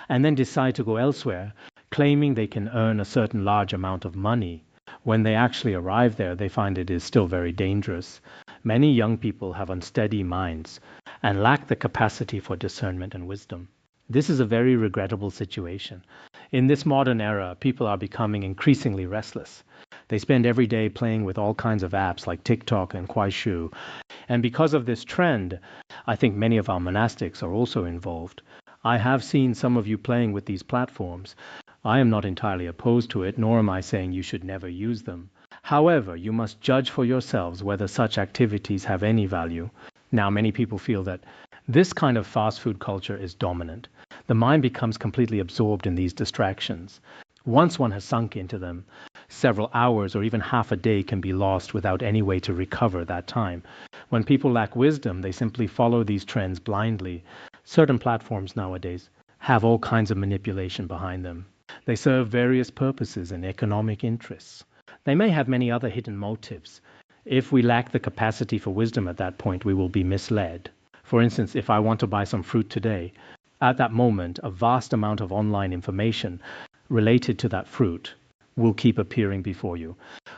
and then decide to go elsewhere, claiming they can earn a certain large amount of money. When they actually arrive there, they find it is still very dangerous. Many young people have unsteady minds and lack the capacity for discernment and wisdom. This is a very regrettable situation. In this modern era, people are becoming increasingly restless. They spend every day playing with all kinds of apps like TikTok and Kuaishou. And because of this trend, I think many of our monastics are also involved. I have seen some of you playing with these platforms. I am not entirely opposed to it, nor am I saying you should never use them. However, you must judge for yourselves whether such activities have any value. Now, many people feel that this kind of fast food culture is dominant. The mind becomes completely absorbed in these distractions. Once one has sunk into them, several hours or even half a day can be lost without any way to recover that time. When people lack wisdom, they simply follow these trends blindly. Certain platforms nowadays have all kinds of manipulation behind them. They serve various purposes and economic interests. They may have many other hidden motives. If we lack the capacity for wisdom at that point, we will be misled. For instance, if I want to buy some fruit today, at that moment, a vast amount of online information related to that fruit will keep appearing before you.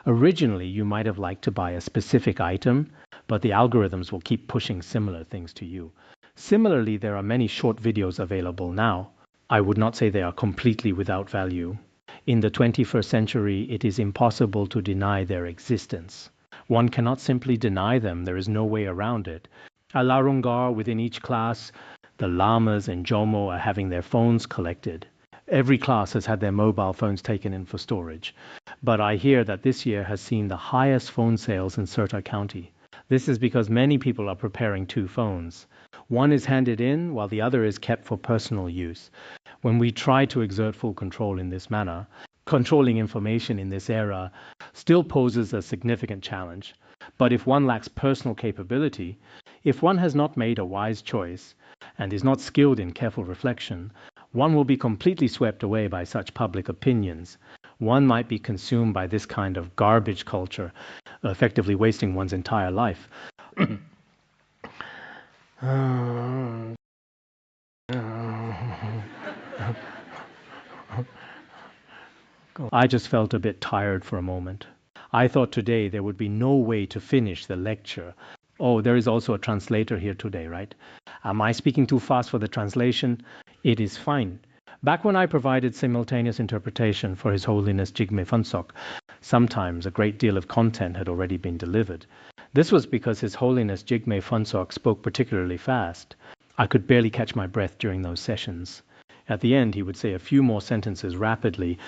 Originally, you might have liked to buy a specific item, but the algorithms will keep pushing similar things to you. Similarly, there are many short videos available now. I would not say they are completely without value. In the 21st century, it is impossible to deny their existence. One cannot simply deny them. There is no way around it. At Larungar, within each class, the lamas and jomo are having their phones collected. Every class has had their mobile phones taken in for storage. But I hear that this year has seen the highest phone sales in Serta County. This is because many people are preparing two phones. One is handed in while the other is kept for personal use. When we try to exert full control in this manner, controlling information in this era still poses a significant challenge. But if one lacks personal capability, if one has not made a wise choice and is not skilled in careful reflection, one will be completely swept away by such public opinions. One might be consumed by this kind of garbage culture, effectively wasting one's entire life. I just felt a bit tired for a moment. I thought today there would be no way to finish the lecture. Oh, there is also a translator here today, right? Am I speaking too fast for the translation? It is fine. Back when I provided simultaneous interpretation for His Holiness Jigme Phuntsok, sometimes a great deal of content had already been delivered. This was because His Holiness Jigme Phuntsok spoke particularly fast. I could barely catch my breath during those sessions. At the end, he would say a few more sentences rapidly,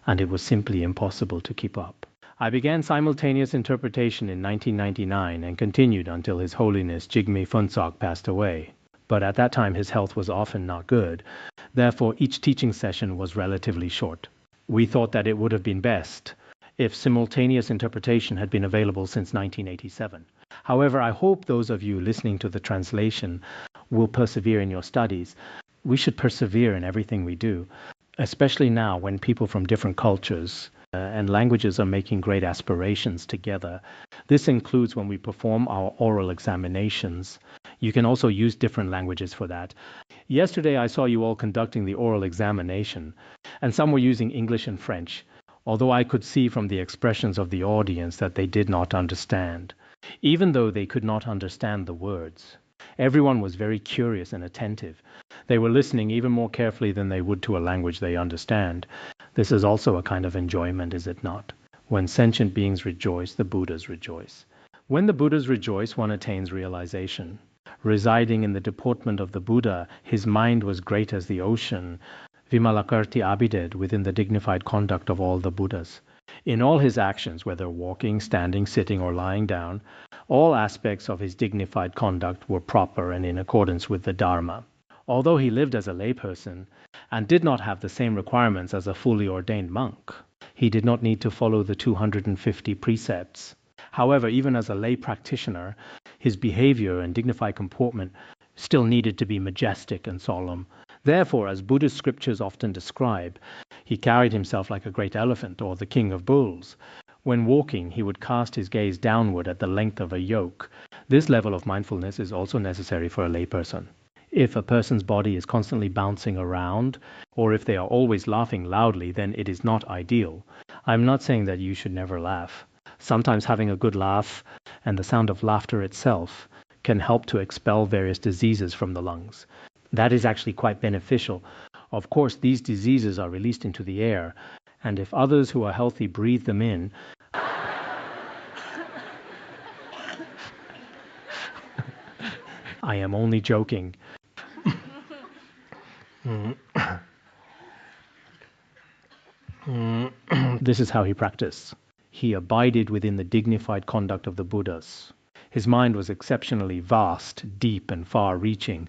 and it was simply impossible to keep up. I began simultaneous interpretation in 1999 and continued until His Holiness Jigme Phuntsok passed away. But at that time, his health was often not good. Therefore, each teaching session was relatively short. We thought that it would have been best if simultaneous interpretation had been available since 1987. However, I hope those of you listening to the translation will persevere in your studies. We should persevere in everything we do, especially now when people from different cultures and languages are making great aspirations together. This includes when we perform our oral examinations. You can also use different languages for that. Yesterday I saw you all conducting the oral examination, and some were using English and French, although I could see from the expressions of the audience that they did not understand. even though they could not understand the words. Everyone was very curious and attentive. They were listening even more carefully than they would to a language they understand. This is also a kind of enjoyment, is it not? When sentient beings rejoice, the Buddhas rejoice. When the Buddhas rejoice, one attains realization. Residing in the deportment of the Buddha, his mind was great as the ocean. Vimalakirti abided within the dignified conduct of all the Buddhas. In all his actions, whether walking, standing, sitting, or lying down, all aspects of his dignified conduct were proper and in accordance with the Dharma. Although he lived as a layperson and did not have the same requirements as a fully ordained monk, he did not need to follow the 250 precepts. However, even as a lay practitioner, his behavior and dignified comportment still needed to be majestic and solemn. Therefore, as Buddhist scriptures often describe, he carried himself like a great elephant or the king of bulls. When walking, he would cast his gaze downward at the length of a yoke. This level of mindfulness is also necessary for a layperson. If a person's body is constantly bouncing around, or if they are always laughing loudly, then it is not ideal. I'm not saying that you should never laugh. Sometimes having a good laugh and the sound of laughter itself can help to expel various diseases from the lungs. That is actually quite beneficial. Of course, these diseases are released into the air, and if others who are healthy breathe them in, I am only joking. This is how he practiced. He abided within the dignified conduct of the Buddhas. His mind was exceptionally vast, deep, and far-reaching,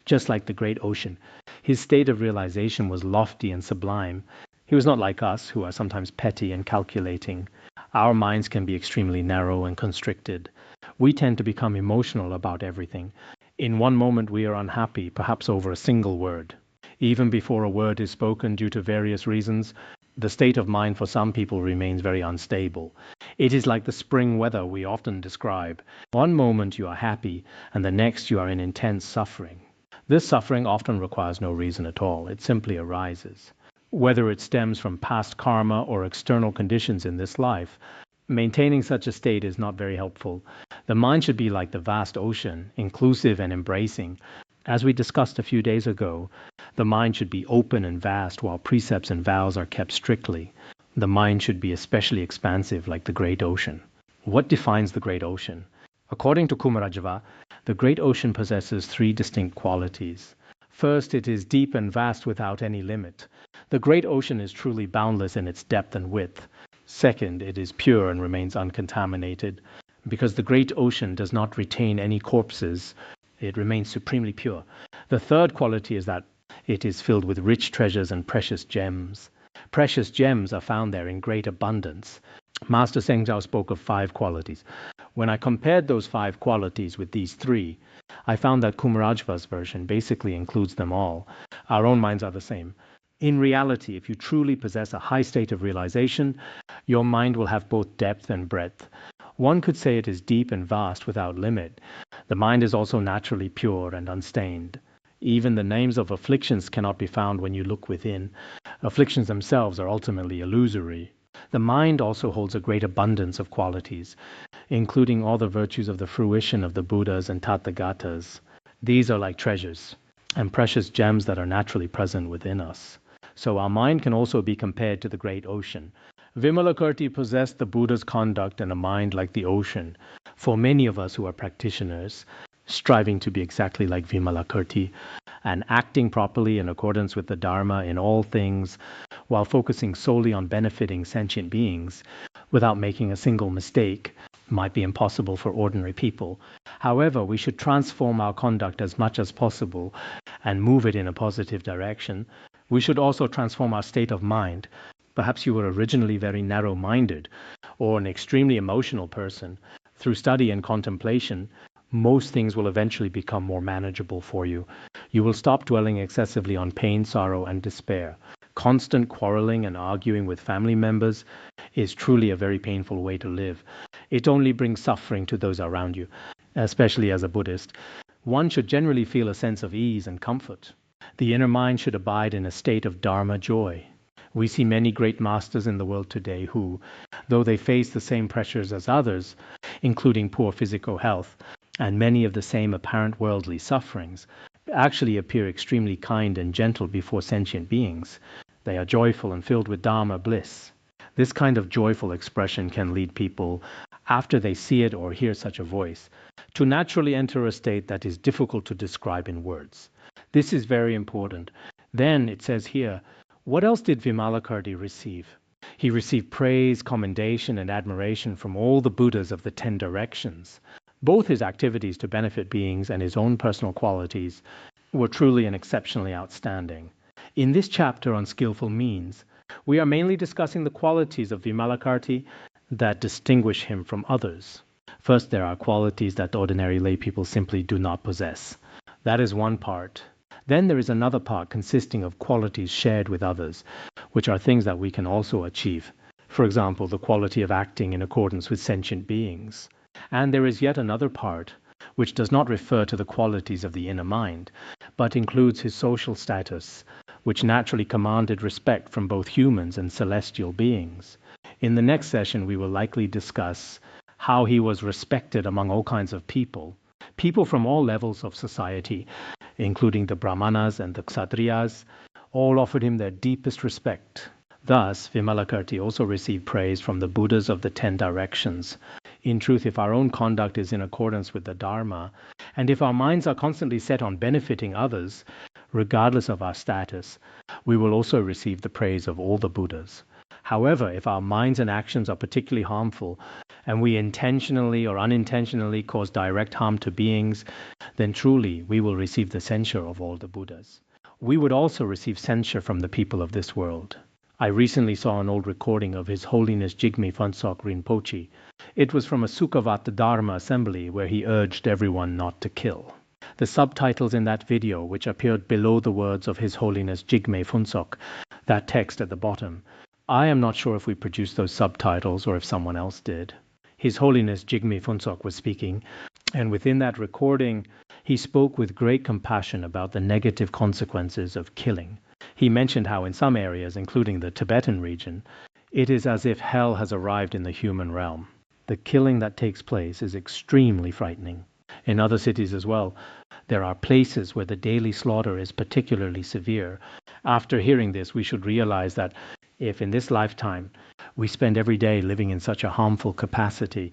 just like the great ocean. His state of realization was lofty and sublime. He was not like us, who are sometimes petty and calculating. Our minds can be extremely narrow and constricted. We tend to become emotional about everything. In one moment we are unhappy, perhaps over a single word. Even before a word is spoken due to various reasons, the state of mind for some people remains very unstable. It is like the spring weather we often describe. One moment you are happy, and the next you are in intense suffering. This suffering often requires no reason at all. It simply arises. Whether it stems from past karma or external conditions in this life, maintaining such a state is not very helpful. The mind should be like the vast ocean, inclusive and embracing. As we discussed a few days ago, the mind should be open and vast while precepts and vows are kept strictly. The mind should be especially expansive like the great ocean. What defines the great ocean? According to Kumarajava, the great ocean possesses three distinct qualities. First, it is deep and vast without any limit. The great ocean is truly boundless in its depth and width. Second, it is pure and remains uncontaminated. Because the great ocean does not retain any corpses, it remains supremely pure. The third quality is that it is filled with rich treasures and precious gems. Precious gems are found there in great abundance. Master Sengzhao spoke of 5 qualities. When I compared those 5 qualities with these 3, I found that Kumarajva's version basically includes them all. Our own minds are the same. In reality, if you truly possess a high state of realization, your mind will have both depth and breadth. One could say it is deep and vast without limit. The mind is also naturally pure and unstained. Even the names of afflictions cannot be found when you look within. Afflictions themselves are ultimately illusory. The mind also holds a great abundance of qualities, including all the virtues of the fruition of the Buddhas and Tathagatas. These are like treasures and precious gems that are naturally present within us. So our mind can also be compared to the great ocean. Vimalakirti possessed the Buddha's conduct and a mind like the ocean. For many of us who are practitioners, striving to be exactly like Vimalakirti and acting properly in accordance with the Dharma in all things, while focusing solely on benefiting sentient beings without making a single mistake, might be impossible for ordinary people. However, we should transform our conduct as much as possible and move it in a positive direction. We should also transform our state of mind. Perhaps you were originally very narrow-minded or an extremely emotional person. Through study and contemplation, most things will eventually become more manageable for you. You will stop dwelling excessively on pain, sorrow, and despair. Constant quarreling and arguing with family members is truly a very painful way to live. It only brings suffering to those around you, especially as a Buddhist. One should generally feel a sense of ease and comfort. The inner mind should abide in a state of Dharma joy. We see many great masters in the world today who, though they face the same pressures as others, including poor physical health and many of the same apparent worldly sufferings, actually appear extremely kind and gentle before sentient beings. They are joyful and filled with Dharma bliss. This kind of joyful expression can lead people, after they see it or hear such a voice, to naturally enter a state that is difficult to describe in words. This is very important. Then, it says here, what else did Vimalakirti receive? He received praise, commendation, and admiration from all the Buddhas of the 10 directions. Both his activities to benefit beings and his own personal qualities were truly and exceptionally outstanding. In this chapter on skillful means, we are mainly discussing the qualities of Vimalakirti that distinguish him from others. First, there are qualities that ordinary lay people simply do not possess. That is one part. Then there is another part consisting of qualities shared with others, which are things that we can also achieve. For example, the quality of acting in accordance with sentient beings. And there is yet another part, which does not refer to the qualities of the inner mind, but includes his social status, which naturally commanded respect from both humans and celestial beings. In the next session, we will likely discuss how he was respected among all kinds of people from all levels of society, including the Brahmanas and the Kshatriyas, all offered him their deepest respect. Thus, Vimalakirti also received praise from the Buddhas of the 10 directions. In truth, if our own conduct is in accordance with the Dharma, and if our minds are constantly set on benefiting others, regardless of our status, we will also receive the praise of all the Buddhas. However, if our minds and actions are particularly harmful, and we intentionally or unintentionally cause direct harm to beings, then truly we will receive the censure of all the Buddhas. We would also receive censure from the people of this world. I recently saw an old recording of His Holiness Jigme Phuntsok Rinpoche. It was from a Sukhavata Dharma assembly where he urged everyone not to kill. The subtitles in that video, which appeared below the words of His Holiness Jigme Phuntsok, that text at the bottom, I am not sure if we produced those subtitles or if someone else did. His Holiness Jigme Phuntsok was speaking, and within that recording, he spoke with great compassion about the negative consequences of killing. He mentioned how in some areas, including the Tibetan region, it is as if hell has arrived in the human realm. The killing that takes place is extremely frightening. In other cities as well, there are places where the daily slaughter is particularly severe. After hearing this, we should realize that if in this lifetime we spend every day living in such a harmful capacity,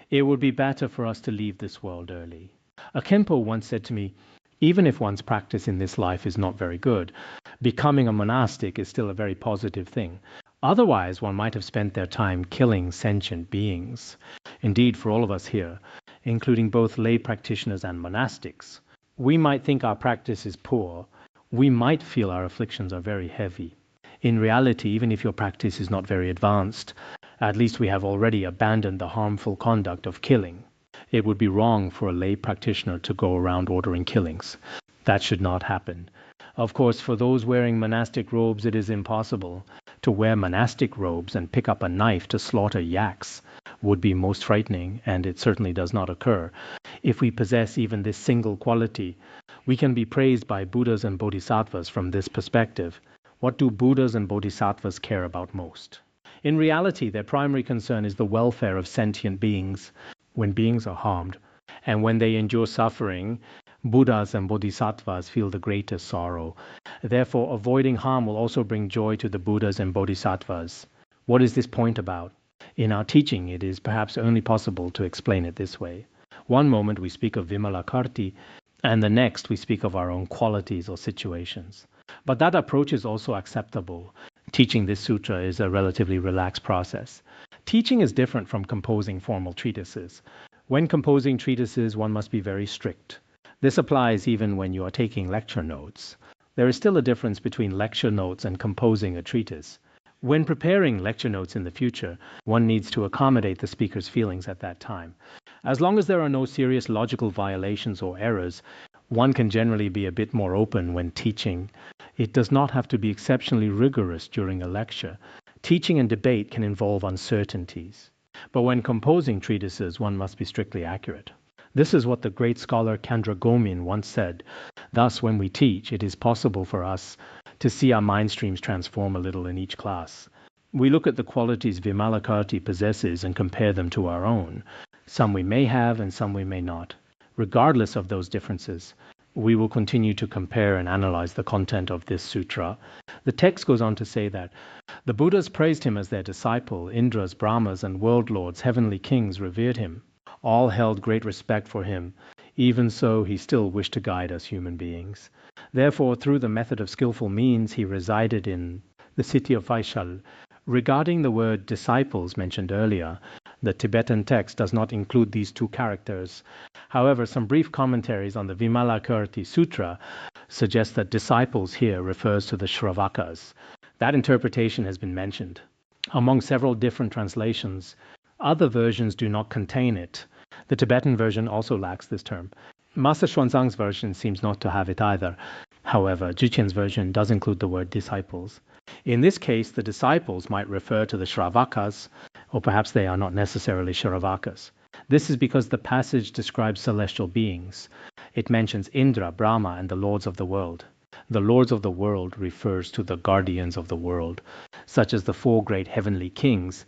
it would be better for us to leave this world early. A Khenpo once said to me, even if one's practice in this life is not very good, becoming a monastic is still a very positive thing. Otherwise, one might have spent their time killing sentient beings. Indeed, for all of us here, including both lay practitioners and monastics, we might think our practice is poor. We might feel our afflictions are very heavy. In reality, even if your practice is not very advanced, at least we have already abandoned the harmful conduct of killing. It would be wrong for a lay practitioner to go around ordering killings. That should not happen. Of course, for those wearing monastic robes, it is impossible. To wear monastic robes and pick up a knife to slaughter yaks would be most frightening, and it certainly does not occur. If we possess even this single quality, we can be praised by Buddhas and Bodhisattvas from this perspective. What do Buddhas and Bodhisattvas care about most? In reality, their primary concern is the welfare of sentient beings. When beings are harmed, and when they endure suffering, Buddhas and Bodhisattvas feel the greatest sorrow. Therefore, avoiding harm will also bring joy to the Buddhas and Bodhisattvas. What is this point about? In our teaching, it is perhaps only possible to explain it this way. One moment we speak of Vimalakirti, and the next we speak of our own qualities or situations. But that approach is also acceptable. Teaching this sutra is a relatively relaxed process. Teaching is different from composing formal treatises. When composing treatises, one must be very strict. This applies even when you are taking lecture notes. There is still a difference between lecture notes and composing a treatise. When preparing lecture notes in the future, one needs to accommodate the speaker's feelings at that time. As long as there are no serious logical violations or errors, one can generally be a bit more open when teaching. It does not have to be exceptionally rigorous during a lecture. Teaching and debate can involve uncertainties. But when composing treatises, one must be strictly accurate. This is what the great scholar Chandragomin once said. Thus, when we teach, it is possible for us to see our mind streams transform a little in each class. We look at the qualities Vimalakirti possesses and compare them to our own. Some we may have and some we may not. Regardless of those differences, we will continue to compare and analyze the content of this sutra. The text goes on to say that the Buddhas praised him as their disciple. Indras, Brahmas, and world lords, heavenly kings, revered him. All held great respect for him. Even so, he still wished to guide us human beings. Therefore, through the method of skillful means, he resided in the city of Vaisali. Regarding the word disciples mentioned earlier, the Tibetan text does not include these two characters. However, some brief commentaries on the Vimalakirti Sutra suggest that disciples here refers to the Shravakas. That interpretation has been mentioned. Among several different translations, other versions do not contain it. The Tibetan version also lacks this term. Master Xuanzang's version seems not to have it either. However, Juqian's version does include the word disciples. In this case, the disciples might refer to the Shravakas, or perhaps they are not necessarily Shravakas. This is because the passage describes celestial beings. It mentions Indra, Brahma, and the lords of the world. The lords of the world refers to the guardians of the world, such as the four great heavenly kings.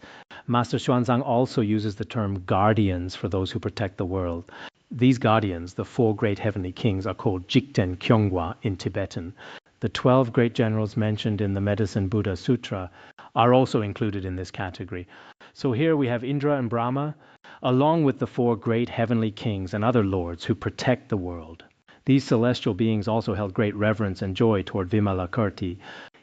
Master Xuanzang also uses the term guardians for those who protect the world. These guardians, the four great heavenly kings, are called Jikten Kyongwa in Tibetan. The 12 great generals mentioned in the Medicine Buddha Sutra are also included in this category. So here we have Indra and Brahma, along with the four great heavenly kings and other lords who protect the world. These celestial beings also held great reverence and joy toward Vimalakirti.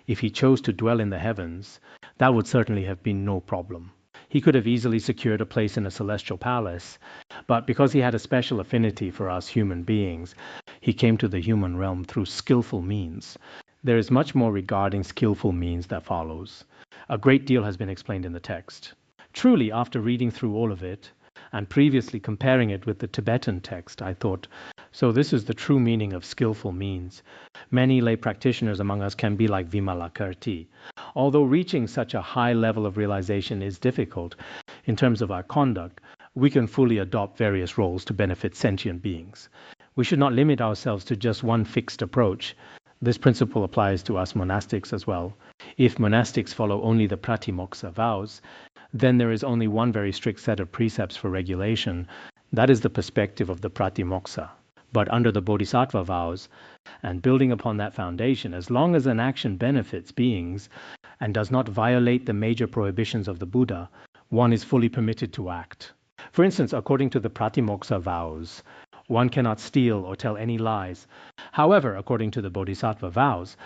If he chose to dwell in the heavens, that would certainly have been no problem. He could have easily secured a place in a celestial palace, but because he had a special affinity for us human beings, he came to the human realm through skillful means. There is much more regarding skillful means that follows. A great deal has been explained in the text. Truly, after reading through all of it, and previously comparing it with the Tibetan text, I thought, so this is the true meaning of skillful means. Many lay practitioners among us can be like Vimalakirti. Although reaching such a high level of realization is difficult, in terms of our conduct, we can fully adopt various roles to benefit sentient beings. We should not limit ourselves to just one fixed approach. This principle applies to us monastics as well. If monastics follow only the pratimoksha vows, then there is only one very strict set of precepts for regulation. That is the perspective of the pratimoksha. But under the bodhisattva vows, and building upon that foundation, as long as an action benefits beings and does not violate the major prohibitions of the Buddha, one is fully permitted to act. For instance, according to the pratimoksha vows, one cannot steal or tell any lies. However, according to the bodhisattva vows,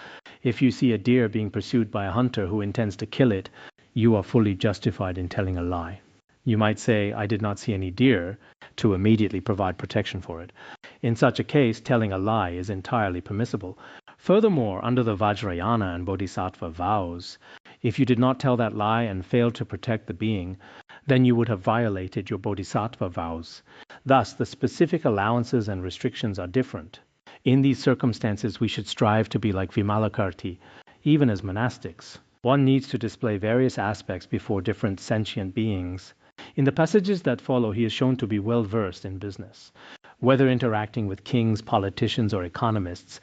if you see a deer being pursued by a hunter who intends to kill it, you are fully justified in telling a lie. You might say, I did not see any deer, to immediately provide protection for it. In such a case, telling a lie is entirely permissible. Furthermore, under the Vajrayana and Bodhisattva vows, if you did not tell that lie and failed to protect the being, then you would have violated your Bodhisattva vows. Thus, the specific allowances and restrictions are different. In these circumstances, we should strive to be like Vimalakirti, even as monastics. One needs to display various aspects before different sentient beings. In the passages that follow, he is shown to be well versed in business. Whether interacting with kings, politicians, or economists,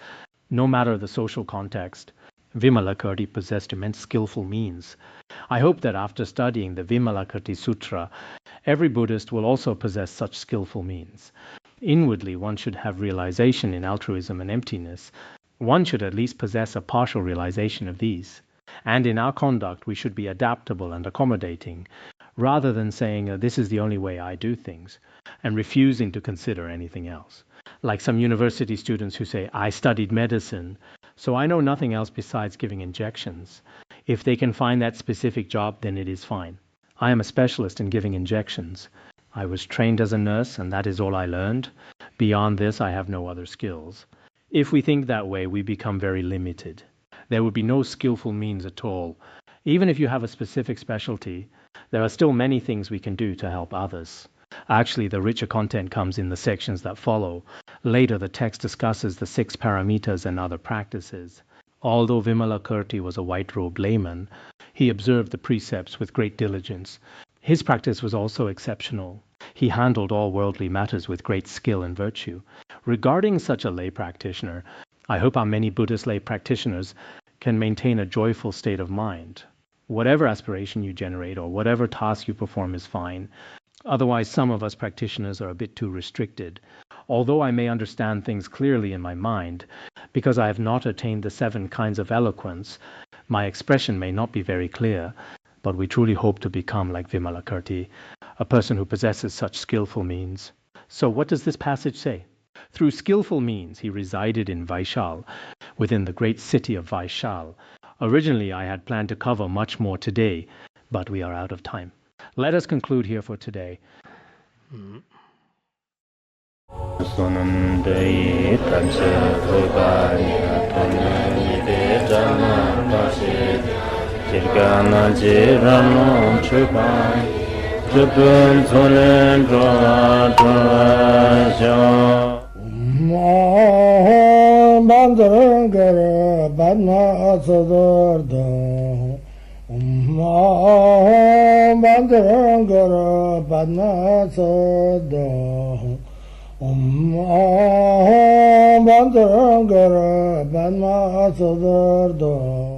no matter the social context, Vimalakirti possessed immense skillful means. I hope that after studying the Vimalakirti Sutra, every Buddhist will also possess such skillful means. Inwardly, one should have realization in altruism and emptiness. One should at least possess a partial realization of these. And in our conduct, we should be adaptable and accommodating, rather than saying, this is the only way I do things, and refusing to consider anything else. Like some university students who say, I studied medicine, so I know nothing else besides giving injections. If they can find that specific job, then it is fine. I am a specialist in giving injections. I was trained as a nurse, and that is all I learned. Beyond this, I have no other skills. If we think that way, we become very limited. There would be no skillful means at all. Even if you have a specific specialty, there are still many things we can do to help others. Actually, the richer content comes in the sections that follow. Later, the text discusses the 6 paramitas and other practices. Although Vimalakirti was a white-robed layman, he observed the precepts with great diligence. His practice was also exceptional. He handled all worldly matters with great skill and virtue. Regarding such a lay practitioner, I hope our many Buddhist lay practitioners can maintain a joyful state of mind. Whatever aspiration you generate or whatever task you perform is fine. Otherwise, some of us practitioners are a bit too restricted. Although I may understand things clearly in my mind, because I have not attained the 7 kinds of eloquence, my expression may not be very clear, but we truly hope to become like Vimalakirti, a person who possesses such skillful means. So what does this passage say? Through skillful means, he resided in Vaisali, within the great city of Vaisali. Originally, I had planned to cover much more today, but we are out of time. Let us conclude here for today. Bandara